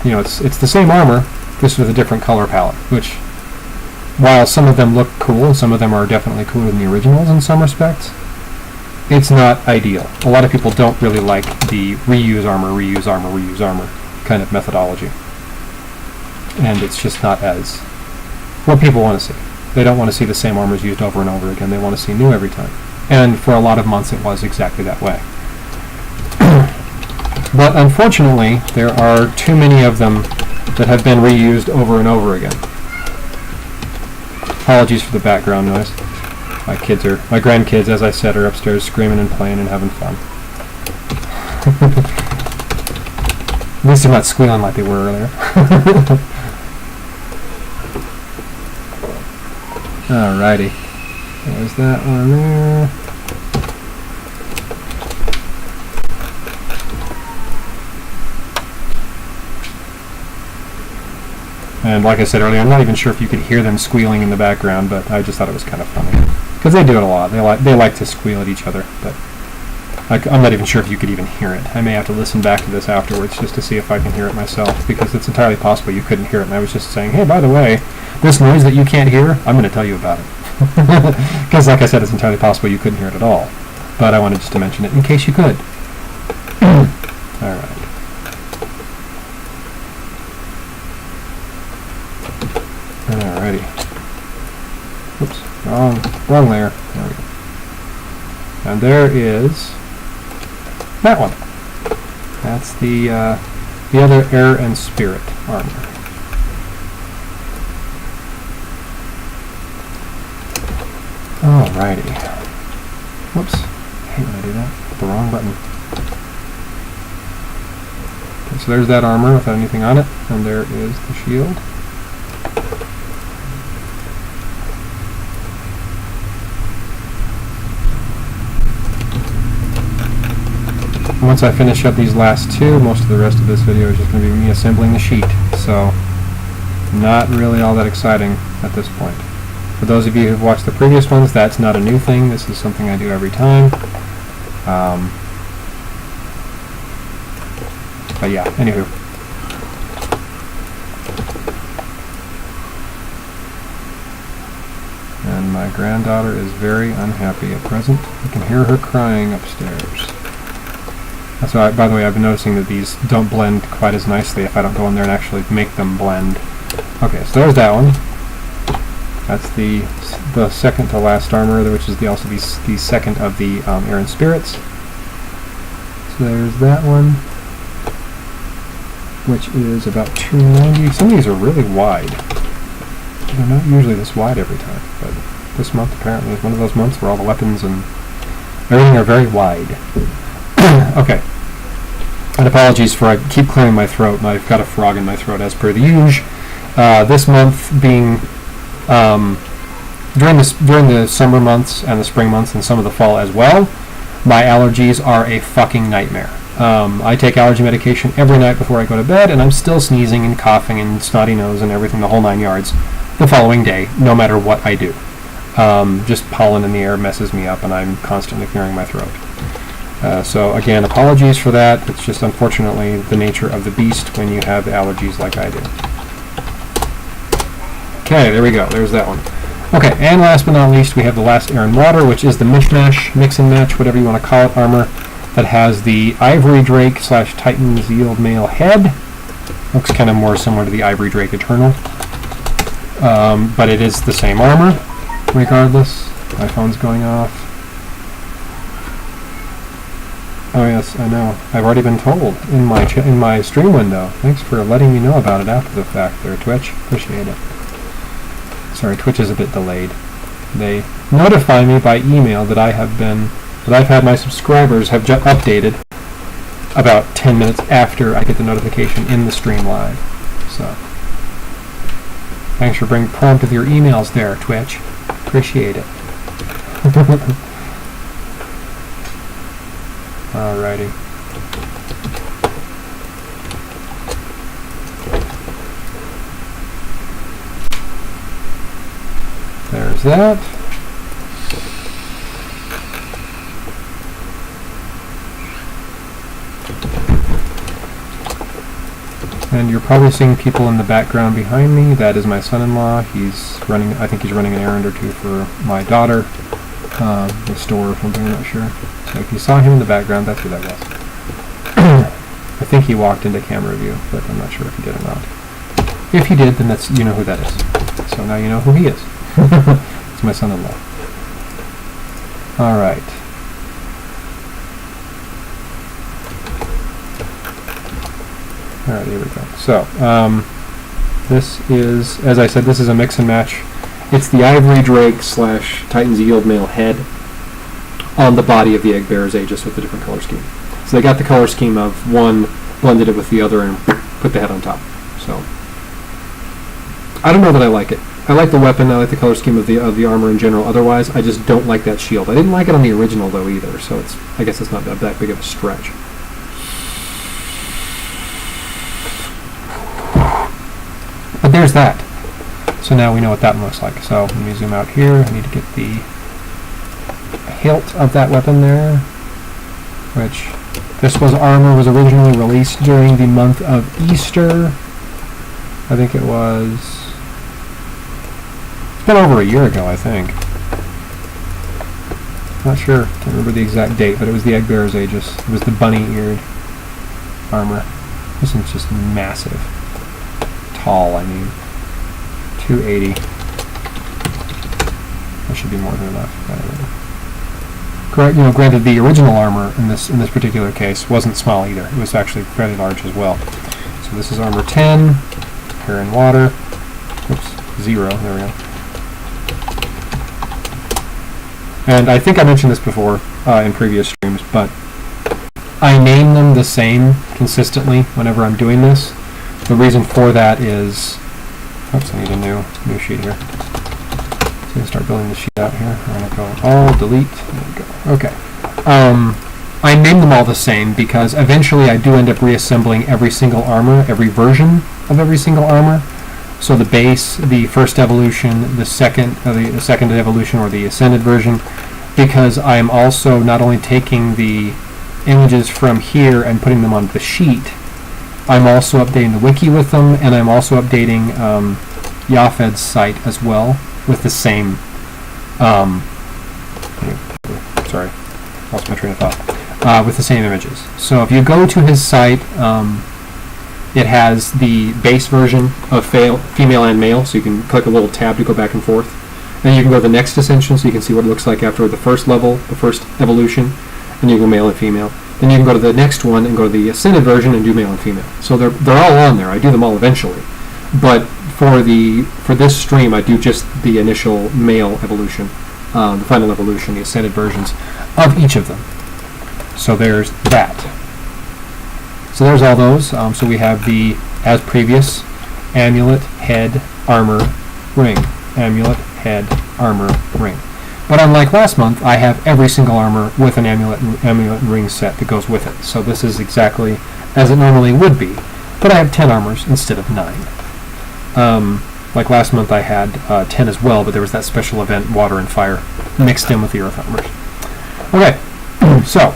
You know, it's the same armor, just with a different color palette, which, while some of them look cool, and some of them are definitely cooler than the originals in some respects, it's not ideal. A lot of people don't really like the reuse armor kind of methodology. And it's just not as what people want to see. They don't want to see the same armors used over and over again. They want to see new every time. And for a lot of months it was exactly that way. But unfortunately, there are too many of them that have been reused over and over again. Apologies for the background noise. My grandkids, as I said, are upstairs screaming and playing and having fun. At least they're not squealing like they were earlier. Alrighty. There's that one there. And like I said earlier, I'm not even sure if you could hear them squealing in the background, but I just thought it was kind of funny. Because they do it a lot. They like to squeal at each other, but I'm not even sure if you could even hear it. I may have to listen back to this afterwards just to see if I can hear it myself, because it's entirely possible you couldn't hear it, and I was just saying, hey, by the way, this noise that you can't hear, I'm going to tell you about it. Because like I said, it's entirely possible you couldn't hear it at all. But I wanted just to mention it in case you could. Alright. Alrighty. Oops, wrong layer. There we go. And there is that one. That's the other Air and Spirit armor. Alrighty. Whoops. hate when I do that. Hit the wrong button. Okay, so there's that armor without anything on it, and there is the shield. Once I finish up these last two, most of the rest of this video is just going to be me assembling the sheet. So, not really all that exciting at this point. For those of you who've watched the previous ones, that's not a new thing. This is something I do every time. But yeah, anywho. And my granddaughter is very unhappy at present. I can hear her crying upstairs. That's why, by the way, I've been noticing that these don't blend quite as nicely if I don't go in there and actually make them blend. Okay, so there's that one. That's the second to last armor, which is also the second of the Air and Spirits. So there's that one, which is about 290. Some of these are really wide. They're not usually this wide every time, but this month apparently is one of those months where all the weapons and everything are very wide. Okay. And apologies for I keep clearing my throat. I've got a frog in my throat as per the usual. This month being during the summer months and the spring months and some of the fall as well, my allergies are a fucking nightmare. I take allergy medication every night before I go to bed, and I'm still sneezing and coughing and snotty nose and everything, the whole 9 yards, the following day, no matter what I do. Just pollen in the air messes me up, and I'm constantly clearing my throat. So again, apologies for that. It's just unfortunately the nature of the beast when you have allergies like I do. Okay, there we go. There's that one. Okay, and last but not least, we have the last Air and Water, which is the mishmash, mix and match, whatever you want to call it, armor that has the Ivory Drake / Titan's Yield Male head. Looks kind of more similar to the Ivory Drake Eternal. But it is the same armor, regardless. My phone's going off. Oh yes, I know. I've already been told in my stream window. Thanks for letting me know about it after the fact there, Twitch. Appreciate it. Sorry, Twitch is a bit delayed. They notify me by email that I've had my subscribers have just updated about 10 minutes after I get the notification in the stream live. So, thanks for being prompt with your emails there, Twitch. Appreciate it. Alrighty. There's that. And you're probably seeing people in the background behind me. That is my son-in-law. I think he's running an errand or two for my daughter. The store or something, I'm not sure. So if you saw him in the background, that's who that was. I think he walked into camera view, but I'm not sure if he did or not. If he did, then you know who that is. So now you know who he is. It's my son-in-law. Alright. Alright, here we go. So, this is, as I said, this is a mix and match. It's the Ivory Drake / Titan's Yield Male head on the body of the Egg Bearer's Aegis with a different color scheme. So they got the color scheme of one, blended it with the other, and put the head on top. So, I don't know that I like it. I like the weapon, I like the color scheme of the armor in general. Otherwise, I just don't like that shield. I didn't like it on the original, though, either, so I guess it's not that big of a stretch. But there's that. So now we know what that one looks like. So let me zoom out here. I need to get the hilt of that weapon there, which armor was originally released during the month of Easter. I think it was... It's been over a year ago, I think. Not sure. Can't remember the exact date, but it was the Egg Bearer's Aegis. It was the bunny-eared armor. This one's just massive. Tall, I mean. 280. That should be more than enough. Correct. Granted, the original armor in this particular case wasn't small either. It was actually fairly large as well. So this is armor 10. Air and Water. Oops, 0. There we go. And I think I mentioned this before. in previous streams, but I name them the same consistently whenever I'm doing this. The reason for that is, oops, I need a new sheet here. So we can start building the sheet out here. We're going to go all delete. There we go. Okay. I name them all the same because eventually I do end up reassembling every single armor, every version of every single armor. So the base, the first evolution, the second evolution, or the ascended version, because I am also not only taking the images from here and putting them on the sheet, I'm also updating the wiki with them, and I'm also updating Yafed's site as well with the same. Sorry, lost my train of thought. With the same images. So if you go to his site, it has the base version of female and male, so you can click a little tab to go back and forth. Then you can go to the next ascension, so you can see what it looks like after the first level, the first evolution, and you can go male and female. Then you can go to the next one and go to the ascended version and do male and female. So they're all on there. I do them all eventually, but for this stream, I do just the initial male evolution, the final evolution, the ascended versions of each of them. So there's that. So there's all those. So we have the, as previous, amulet, head, armor, ring. Amulet, head, armor, ring. But unlike last month, I have every single armor with an amulet and ring set that goes with it. So this is exactly as it normally would be. But I have 10 armors instead of 9. Like last month I had 10 as well, but there was that special event, water and fire, mixed in with the earth armors. Okay, so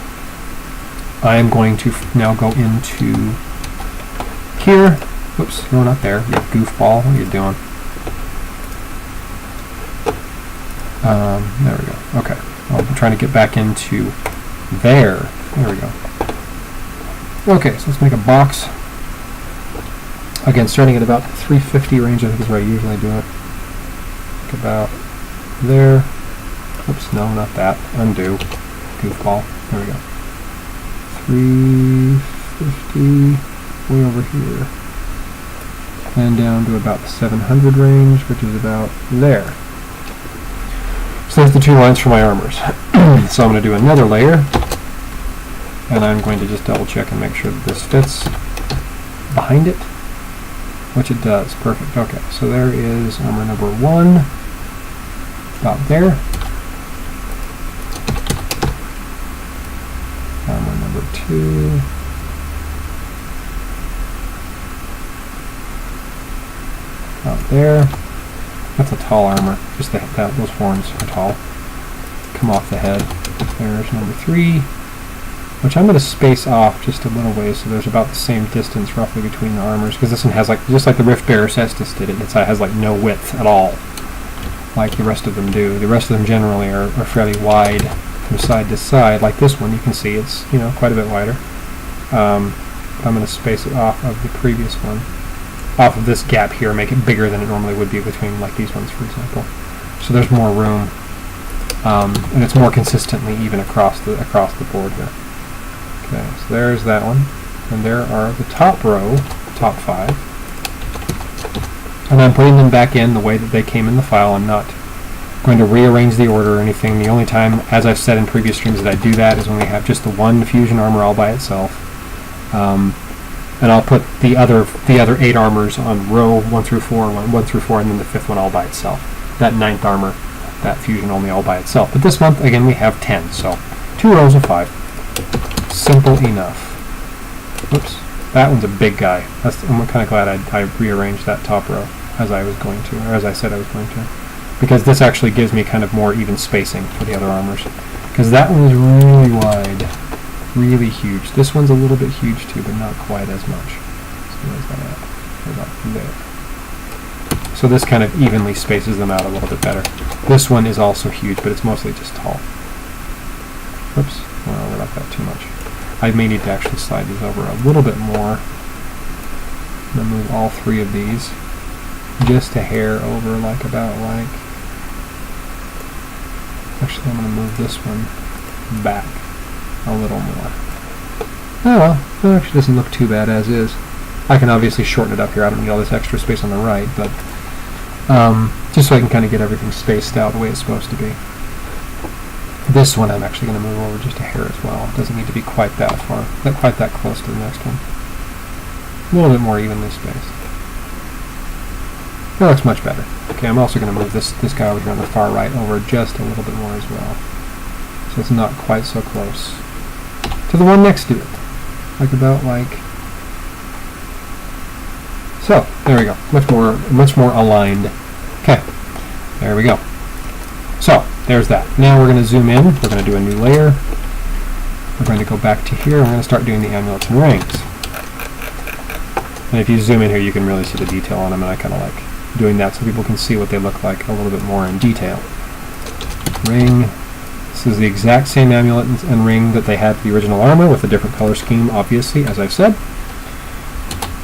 I am going to now go into here. Oops, no, not there. You goofball. What are you doing? There we go. Okay. Well, I'm trying to get back into there. There we go. Okay, so let's make a box. Again, starting at about 350 range, I think is where I usually do it. Like about there. Oops, no, not that. Undo. Goofball. There we go. 350, way over here. And down to about the 700 range, which is about there. So there's the 2 lines for my armors. So I'm going to do another layer, and I'm going to just double check and make sure that this fits behind it, which it does. Perfect. Okay, so there is armor number 1, about there. Armor number 2. About there. That's a tall armor. Just those horns are tall. Come off the head. There's number 3, which I'm going to space off just a little ways, so there's about the same distance roughly between the armors, because this one has, like, just like the Rift Bearer Cestus did it, it has like no width at all, like the rest of them do. The rest of them generally are fairly wide from side to side. Like this one, you can see it's, quite a bit wider. I'm going to space it off of the previous one, off of this gap here, make it bigger than it normally would be between, like, these ones, for example. So there's more room, and it's more consistently even across the board here. Okay, so there's that one, and there are the top row, top 5, and I'm putting them back in the way that they came in the file. I'm not going to rearrange the order or anything. The only time, as I've said in previous streams, that I do that is when we have just the one fusion armor all by itself. And I'll put the other 8 armors on row 1 through 4, 1 through 4, and then the 5th one all by itself. That 9th armor, that fusion only all by itself. But this month, again, we have 10, so 2 rows of 5. Simple enough. Oops, that one's a big guy. I'm kind of glad I rearranged that top row as I was going to, or as I said I was going to, because this actually gives me kind of more even spacing for the other armors. Because that one is really wide. Really huge. This one's a little bit huge too, but not quite as much. So where's that at? About there. So this kind of evenly spaces them out a little bit better. This one is also huge, but it's mostly just tall. Oops. Well, we're not that too much. I may need to actually slide these over a little bit more. I'm going to move all 3 of these just a hair over, actually I'm going to move this one back a little more. Oh well, it actually doesn't look too bad as is. I can obviously shorten it up here. I don't need all this extra space on the right, but just so I can kind of get everything spaced out the way it's supposed to be. This one I'm actually going to move over just a hair as well. It doesn't need to be quite that far, not quite that close to the next one. A little bit more evenly spaced. That looks much better. Okay, I'm also going to move this guy over here on the far right over just a little bit more as well. So it's not quite so close to the one next to it. Like so. There we go. Much more aligned. Okay, there we go. So there's that. Now we're going to zoom in. We're going to do a new layer. We're going to go back to here. We're going to start doing the amulets and rings. And if you zoom in here, you can really see the detail on them, and I kind of like doing that so people can see what they look like a little bit more in detail. Ring. This is the exact same amulet and ring that they had for the original armor with a different color scheme, obviously, as I've said.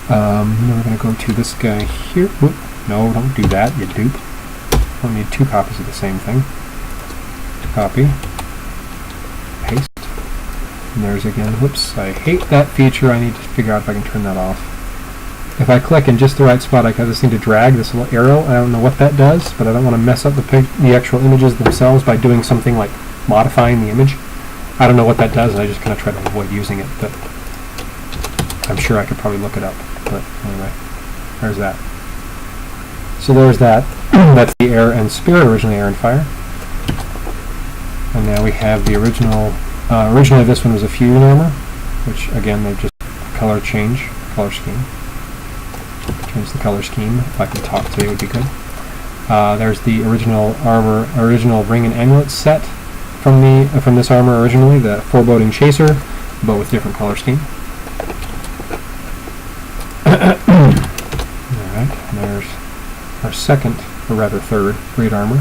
Then we're going to go to this guy here. Whoop. No, don't do that, you dupe. Don't need two copies of the same thing. Copy. Paste. And there's again, whoops, I hate that feature. I need to figure out if I can turn that off. If I click in just the right spot, I just need to drag this little arrow. I don't know what that does, but I don't want to mess up the actual images themselves by doing something like modifying the image. I don't know what that does, and I just kind of try to avoid using it, but I'm sure I could probably look it up. But anyway, there's that. So there's that. That's the air and spirit, originally air and fire. And now we have the original. Originally this one was a fusion armor, which again they just color scheme. Change the color scheme. If I could talk today, it would be good. There's the original armor, original ring and amulet set from this armor originally, the foreboding chaser, but with different color scheme. Alright, and there's our second, or rather third, great armor.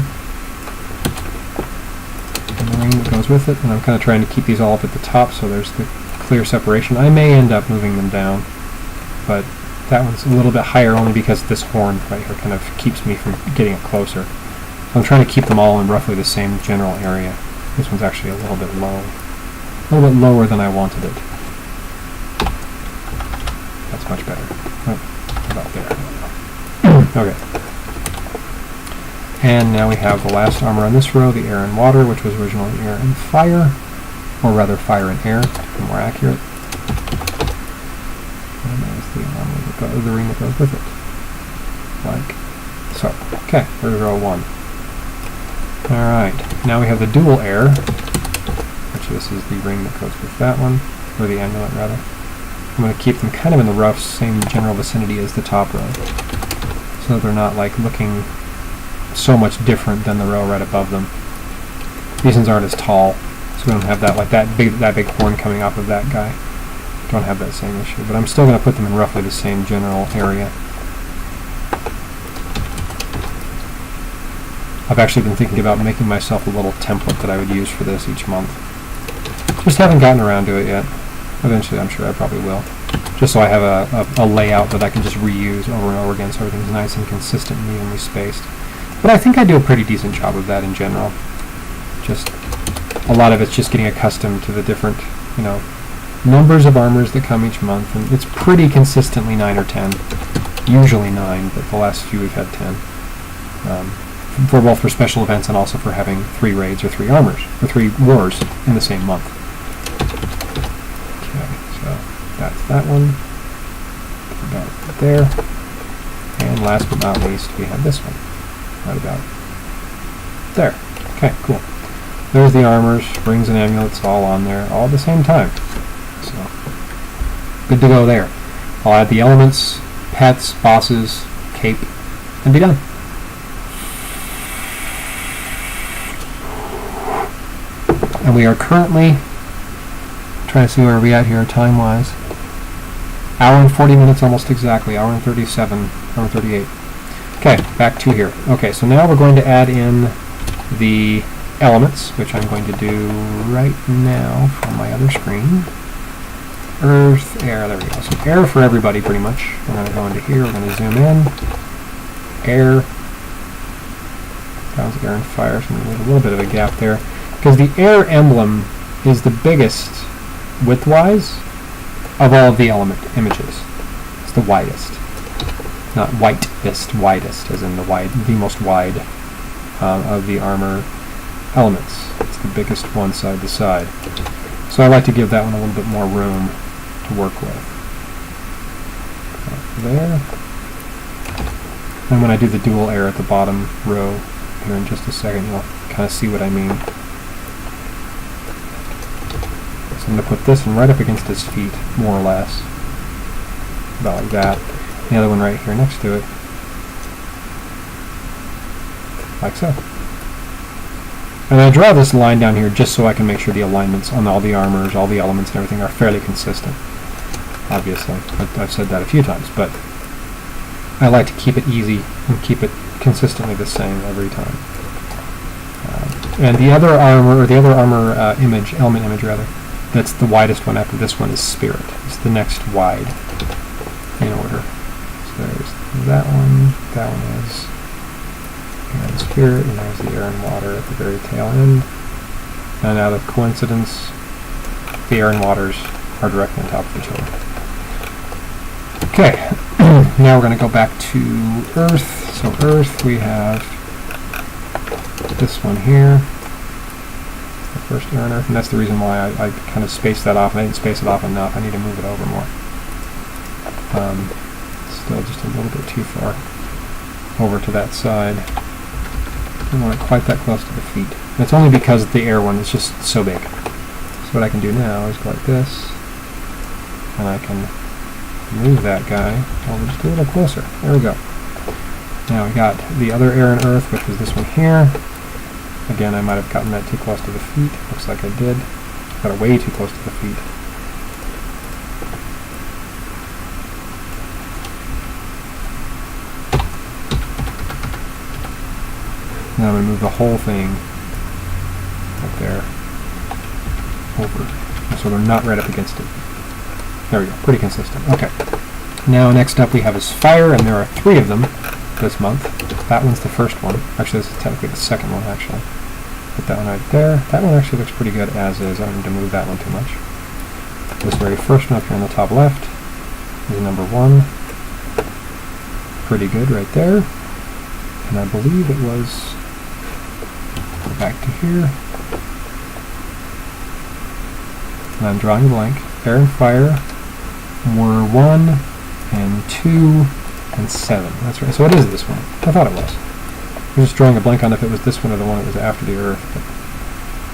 And the ring that goes with it, and I'm kind of trying to keep these all up at the top so there's the clear separation. I may end up moving them down, but that one's a little bit higher only because this horn right here kind of keeps me from getting it closer. So I'm trying to keep them all in roughly the same general area. This one's actually a little bit low. A little bit lower than I wanted it. That's much better. Oh, about there. Okay. And now we have the last armor on this row, the air and water, which was originally air and fire. Or rather, fire and air, to be more accurate. And there's the armor the ring that goes with it. Like so. Okay, there's row 1. Alright, now we have the dual air, which this is the ring that goes with that one, or the amulet rather. I'm going to keep them kind of in the rough, same general vicinity as the top row, so they're not like looking so much different than the row right above them. These ones aren't as tall, so we don't have that like that big horn coming off of that guy. Don't have that same issue, but I'm still going to put them in roughly the same general area. I've actually been thinking about making myself a little template that I would use for this each month. Just haven't gotten around to it yet. Eventually, I'm sure I probably will. Just so I have a layout that I can just reuse over and over again so everything's nice and consistent and evenly spaced. But I think I do a pretty decent job of that in general. Just a lot of it's just getting accustomed to the different, numbers of armors that come each month, and it's pretty consistently 9 or 10. Usually 9, but the last few we've had 10. For both for special events and also for having 3 raids or 3 armors, or 3 wars in the same month. Okay, so that's that one. About there. And last but not least, we have this one. Right about there. Okay, cool. There's the armors, rings and amulets all on there, all at the same time. So, good to go there. I'll add the elements, pets, bosses, cape, and be done. And we are currently trying to see where we're at here time-wise. Hour and 40 minutes almost exactly, hour and 37, hour and 38. Okay, back to here. Okay, so now we're going to add in the elements, which I'm going to do right now from my other screen. Earth, air, there we go. So air for everybody pretty much. We're going to go into here, we're going to zoom in. Air. That was air and fire, so I'm going to leave a little bit of a gap there. Because the air emblem is the biggest, width-wise, of all of the element images. It's the widest. Not whitest, widest, as in the most wide of the armor elements. It's the biggest one side to side. So I like to give that one a little bit more room to work with. There. And when I do the dual air at the bottom row here in just a second, you'll kind of see what I mean. So I'm going to put this one right up against his feet, more or less. About like that. The other one right here next to it. Like so. And I draw this line down here just so I can make sure the alignments on all the armors, all the elements and everything are fairly consistent. Obviously, I've said that a few times, but I like to keep it easy and keep it consistently the same every time. And the other armor, or the other armor element image rather, that's the widest one after this one is Spirit. It's the next wide in order. So there's that one is Air and Spirit, and there's the Air and Water at the very tail end. And out of coincidence, the Air and Waters are directly on top of each other. Okay, now we're going to go back to Earth. So Earth, we have this one here, the first Air and Earth, and that's the reason why I kind of spaced that off. I didn't space it off enough. I need to move it over more. Still just a little bit too far over to that side. I don't want it quite that close to the feet. And it's only because the air one is just so big. So what I can do now is go like this, and I can move that guy over just a little closer. There we go. Now we got the other Air and Earth, which is this one here. Again, I might have gotten that too close to the feet. Looks like I did. Got it way too close to the feet. Now I'm going to move the whole thing up there over, so they're not right up against it. There we go, pretty consistent. Okay. Now next up we have is Fire, and there are 3 of them this month. That one's the first one. Actually, this is technically the second one, actually. Put that one right there. That one actually looks pretty good as is. I don't need to move that one too much. This very first one up here on the top left is number 1. Pretty good right there. And I believe it was, go back to here, and I'm drawing a blank. Air and Fire were 1 and 2 and 7. That's right. So it is this one. I thought it was. I was just drawing a blank on if it was this one or the one that was after the Earth. But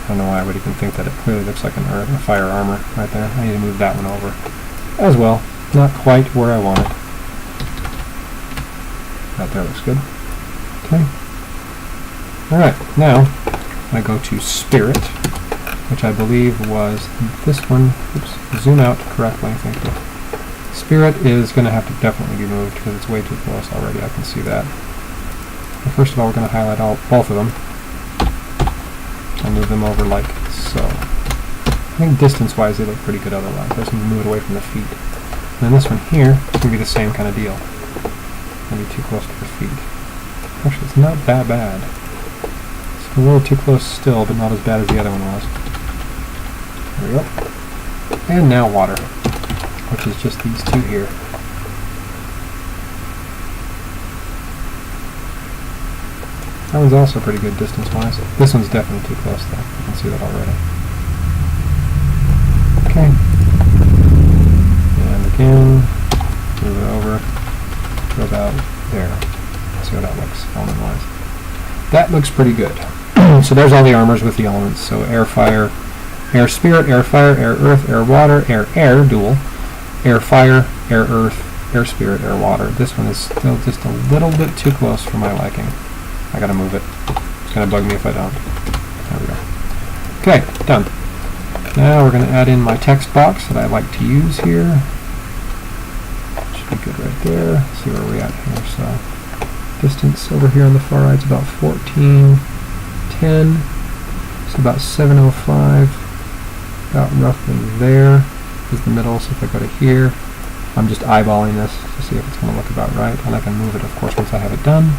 I don't know why I would even think that. It clearly looks like a Fire armor right there. I need to move that one over as well. Not quite where I want it. That there looks good. Okay. Alright, now I go to Spirit, which I believe was this one. Oops, zoom out correctly, thank you. Spirit is going to have to definitely be moved because it's way too close already, I can see that. But first of all, we're going to highlight both of them and move them over like so. I think distance-wise they look pretty good otherwise. I just need to move it away from the feet. And then this one here is going to be the same kind of deal. Maybe too close to the feet. Actually, it's not that bad. It's a little too close still, but not as bad as the other one was. There we go. And now Water, which is just these 2 here. That one's also pretty good distance-wise. This one's definitely too close, though. You can see that already. Okay. And again, move it over to about there. See how that looks, element-wise. That looks pretty good. So there's all the armors with the elements. So Air, Fire, Air, Spirit, Air, Fire, Air, Earth, Air, Water, Air, Air, dual, Air, Fire, Air, Earth, Air, Spirit, Air, Water. This one is still just a little bit too close for my liking. I gotta move it. It's gonna bug me if I don't. There we go. Okay, done. Now we're gonna add in my text box that I like to use here. Should be good right there. Let's see where we're at here. So distance over here on the far right is about 1410. So about 705. About roughly there is the middle. So if I go to here, I'm just eyeballing this to see if it's going to look about right, and I can move it, of course, once I have it done.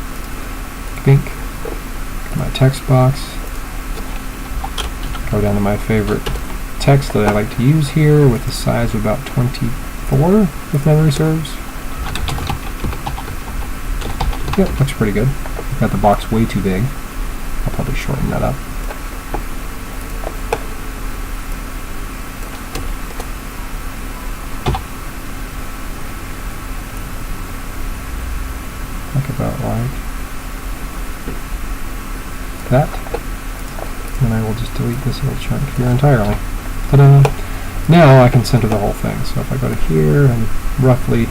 Pink. My text box. Go down to my favorite text that I like to use here with a size of about 24, if memory serves. Yep, looks pretty good. I've got the box way too big. I'll probably shorten that up. about like that. And I will just delete this little chunk here entirely. Ta-da! Now I can center the whole thing. So if I go to here and roughly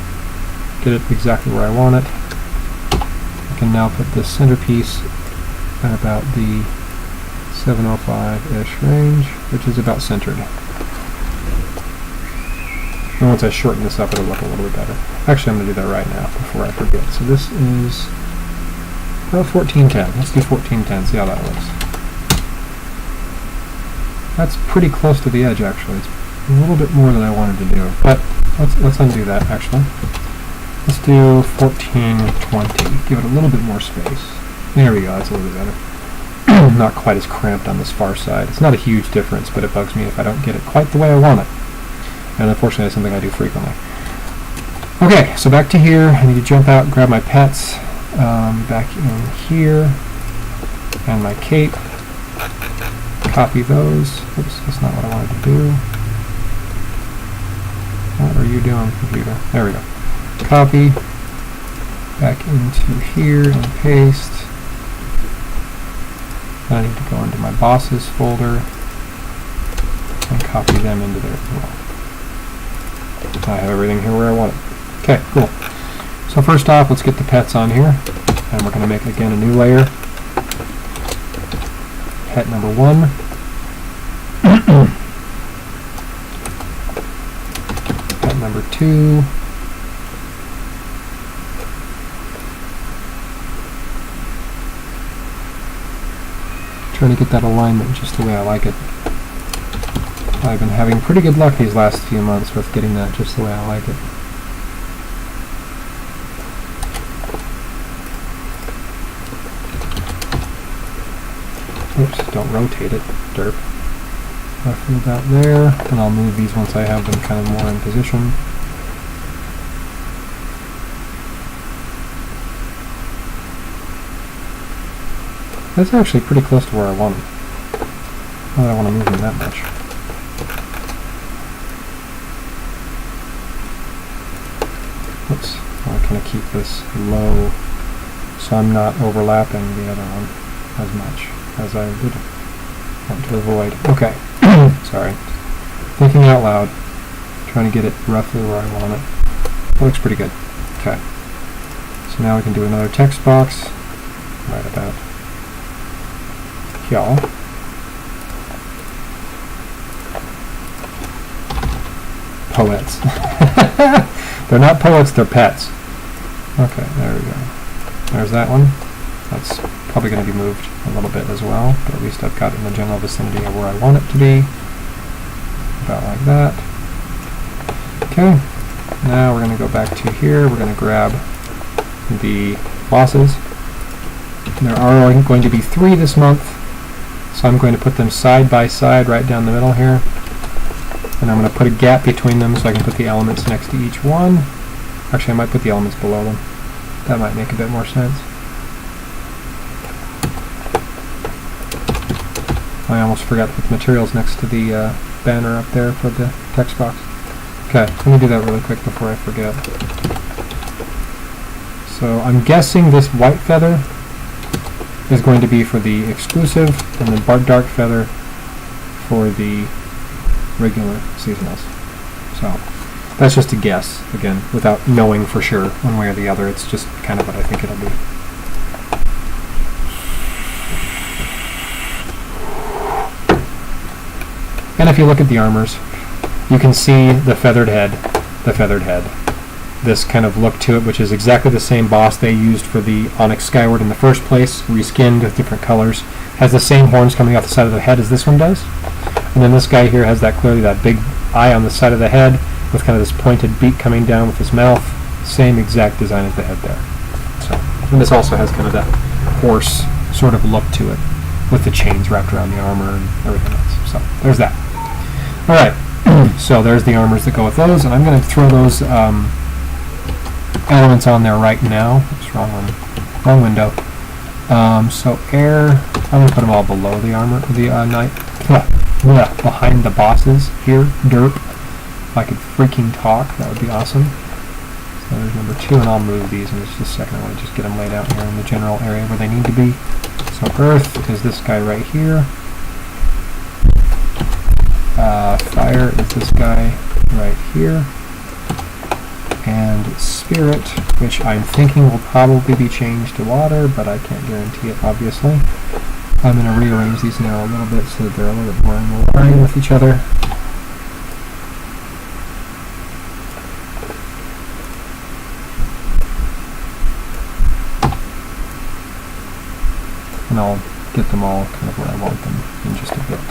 get it exactly where I want it, I can now put this centerpiece at about the 705-ish range, which is about centered. And once I shorten this up, it'll look a little bit better. Actually, I'm going to do that right now before I forget. So this is about 1410. Let's do 1410, see how that looks. That's pretty close to the edge, actually. It's a little bit more than I wanted to do, but let's undo that, actually. Let's do 1420. Give it a little bit more space. There we go, that's a little bit better. Not quite as cramped on this far side. It's not a huge difference, but it bugs me if I don't get it quite the way I want it. And unfortunately, that's something I do frequently. Okay, so back to here. I need to jump out and grab my pets. Back in here. And my cape. Copy those. Oops, that's not what I wanted to do. What are you doing, computer? There we go. Copy. Back into here and paste. I need to go into my bosses folder and copy them into there as well. I have everything here where I want it. Okay, cool. So first off, let's get the pets on here. And we're going to make, again, a new layer. Pet number 1. Pet number 2. Trying to get that alignment just the way I like it. I've been having pretty good luck these last few months with getting that just the way I like it. Oops, don't rotate it, derp. Roughly about there, and I'll move these once I have them kind of more in position. That's actually pretty close to where I want them. Not that I want to move them that much. Oops, I want to kind of keep this low so I'm not overlapping the other one as much as I would want to avoid. Okay, sorry. Thinking out loud, trying to get it roughly where I want it. That looks pretty good. Okay, so now we can do another text box right about y'all. Poets. They're not poets, they're pets. Okay, there we go. There's that one. That's probably going to be moved a little bit as well, but at least I've got it in the general vicinity of where I want it to be. About like that. Okay, now we're going to go back to here. We're going to grab the bosses. There are going to be 3 this month, so I'm going to put them side by side right down the middle here. And I'm going to put a gap between them so I can put the elements next to each one. Actually, I might put the elements below them. That might make a bit more sense. I almost forgot to put the materials next to the banner up there for the text box. Okay, let me do that really quick before I forget. So I'm guessing this white feather is going to be for the exclusive, and the dark feather for the regular seasonals. So that's just a guess, again, without knowing for sure one way or the other. It's just kind of what I think it'll be. And if you look at the armors, you can see the feathered head, this kind of look to it, which is exactly the same boss they used for the Onyx Skyward in the first place, reskinned with different colors. Has the same horns coming off the side of the head as this one does. And then this guy here has that clearly that big eye on the side of the head with kind of this pointed beak coming down with his mouth. Same exact design as the head there. So, and this also has kind of that horse sort of look to it with the chains wrapped around the armor and everything else. So there's that. All right, so there's the armors that go with those, and I'm going to throw those elements on there right now. Oops, wrong one, wrong window. So air, I'm going to put them all below the armor, the knight, behind the bosses here, derp. If I could freaking talk, that would be awesome. So there's number 2, and I'll move these in just a second. I want to just get them laid out here in the general area where they need to be. So Earth is this guy right here. Fire is this guy right here. And Spirit, which I'm thinking will probably be changed to water, but I can't guarantee it, obviously. I'm going to rearrange these now a little bit so that they're a little bit more in line with each other. And I'll get them all kind of where I want them in just a bit.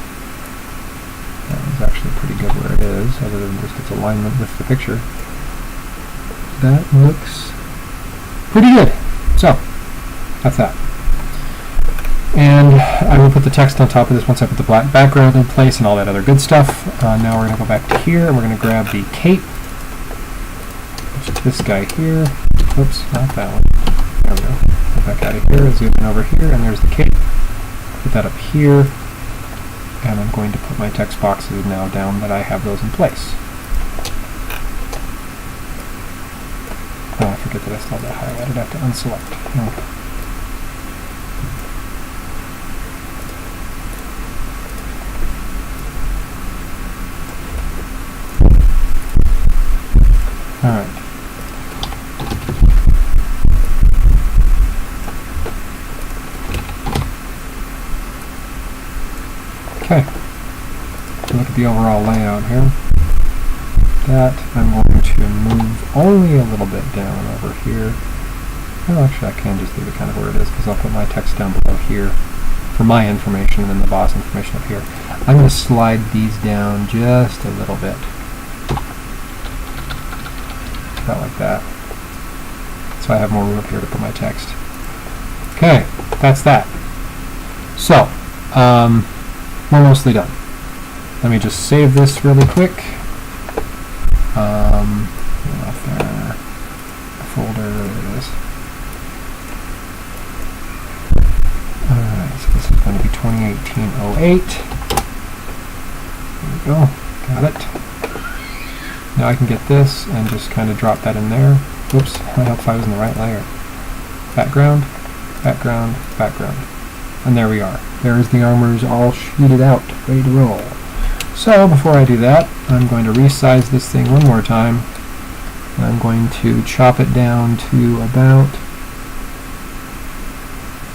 That one's actually pretty good where it is, other than just its alignment with the picture. That looks pretty good. So, that's that. And I will put the text on top of this once I put the black background in place and all that other good stuff. Now we're going to go back to here, and we're going to grab the cape, which is this guy here. Oops, not that one. There we go. Go back out of here, zoom in over here, and there's the cape. Put that up here, and I'm going to put my text boxes now down that I have those in place. Oh, I forget that I still have that highlighted. I have to unselect. Oh. Alright. Okay. Look at the overall layout here. That I'm going to move only a little bit down over here. Well, actually I can just leave it kind of where it is, because I'll put my text down below here for my information, and then the boss information up here. I'm going to slide these down just a little bit. About like that. So I have more room up here to put my text. Okay, that's that. So, we're mostly done. Let me just save this really quick. Off there. Folder, there it is. Alright, so this is going to be 2018-08. There we go. Got it. Now I can get this and just kind of drop that in there. Whoops, I hope I was in the right layer. Background, background, background. And there we are. There's the armors all sheeted out, ready to roll. So before I do that, I'm going to resize this thing one more time. And I'm going to chop it down to about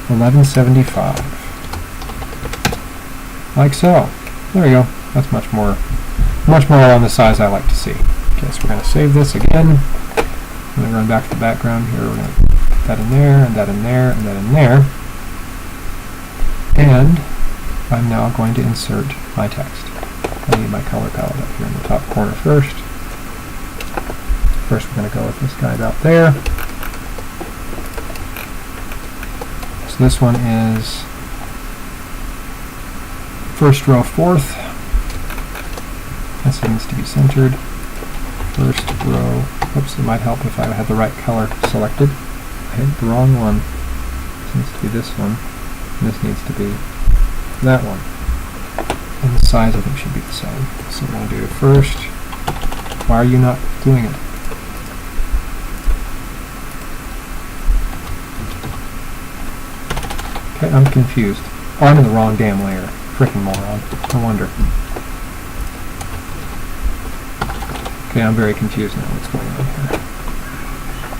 1175. Like so. There we go. That's much more on the size I like to see. Okay, so we're going to save this again. I'm going to run back to the background here. We're going to put that in there, and that in there, and that in there. And I'm now going to insert my text. I need my color palette up here in the top corner first. First we're going to go with this guy about there. So this one is first row, fourth. This needs to be centered. First row. Oops, it might help if I had the right color selected. I hit the wrong one. This needs to be this one. And this needs to be that one. And the size I think should be the same. So we're going to do first. Why are you not doing it? Okay, I'm confused. Oh, I'm in the wrong damn layer. Frickin' moron. No wonder. Okay, I'm very confused now. What's going on here?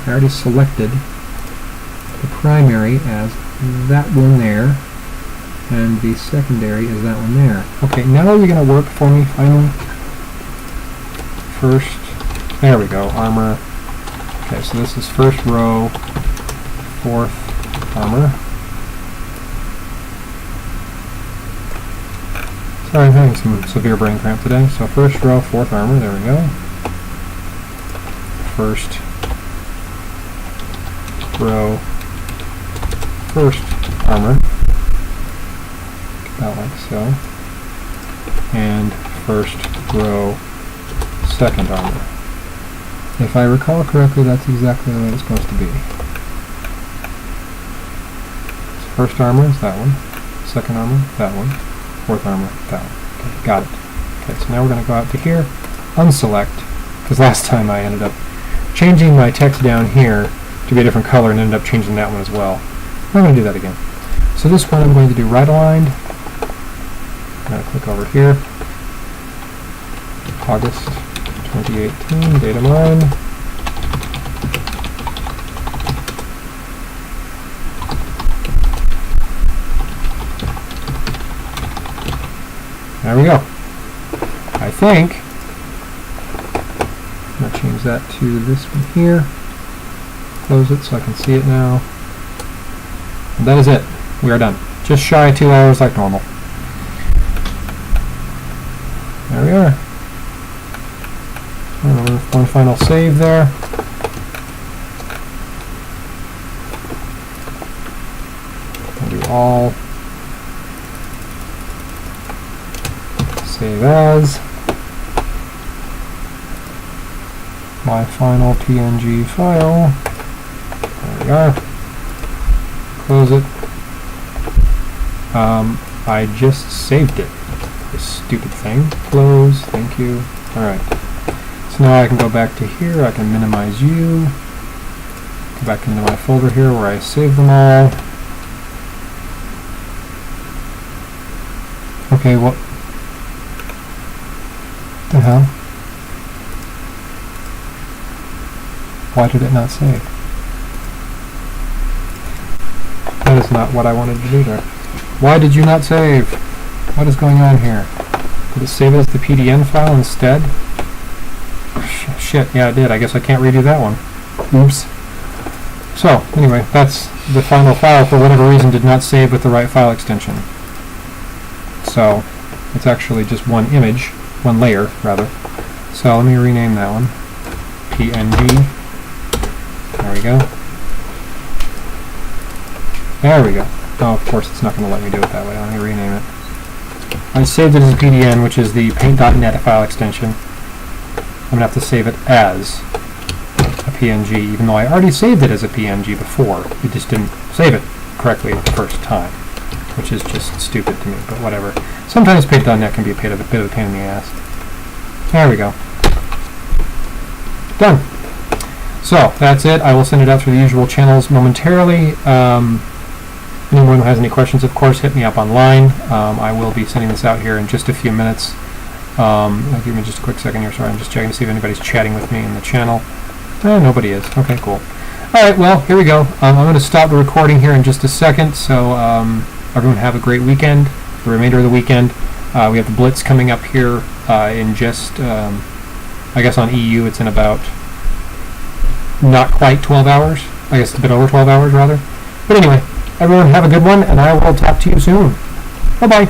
I already selected the primary as that one there, and the secondary is that one there. Okay, now are you going to work for me finally? First, there we go, armor. Okay, so this is first row, fourth armor. Sorry, I'm having some severe brain cramp today. So first row, fourth armor, there we go. First row, first armor, about like so, and first row, second armor. If I recall correctly, that's exactly the way it's supposed to be. So first armor is that one, second armor, that one, fourth armor, that one. Okay, got it. Okay, so now we're going to go out to here, unselect, because last time I ended up changing my text down here to be a different color and ended up changing that one as well. I'm going to do that again. So this one I'm going to do right aligned. I'm going to click over here. August 2018, Datamine. There we go. I think I'm going to change that to this one here. Close it so I can see it now. And that is it. We are done. Just shy of 2 hours like normal. There we are. One final save there. I'll do all. Save as. My final PNG file. There we are. Close it. I just saved it. This stupid thing. Close. Thank you. Alright. So now I can go back to here. I can minimize you. Go back into my folder here where I saved them all. Okay, what the hell? Why did it not save? That is not what I wanted to do there. Why did you not save? What is going on here? Did it save it as the PDN file instead? Shit, yeah it did. I guess I can't redo that one. Oops. So, anyway, that's the final file. For whatever reason did not save with the right file extension. So, it's actually just one image, one layer, rather. So, let me rename that one. PNG. There we go. There we go. Oh, of course, it's not going to let me do it that way. Let me rename it. I saved it as a PDN, which is the paint.net file extension. I'm going to have to save it as a PNG, even though I already saved it as a PNG before. It just didn't save it correctly the first time, which is just stupid to me, but whatever. Sometimes paint.net can be a bit of a pain in the ass. There we go. Done. So, that's it. I will send it out through the usual channels momentarily. Anyone who has any questions, of course, hit me up online. I will be sending this out here in just a few minutes. Give me just a quick second here. Sorry, I'm just checking to see if anybody's chatting with me in the channel. Nobody is. Okay, cool. Alright, well, here we go. I'm going to stop the recording here in just a second, so everyone have a great weekend, the remainder of the weekend. We have the Blitz coming up here in just, I guess on EU it's in about not quite 12 hours. I guess a bit over 12 hours, rather. But anyway, everyone have a good one, and I will talk to you soon. Bye-bye.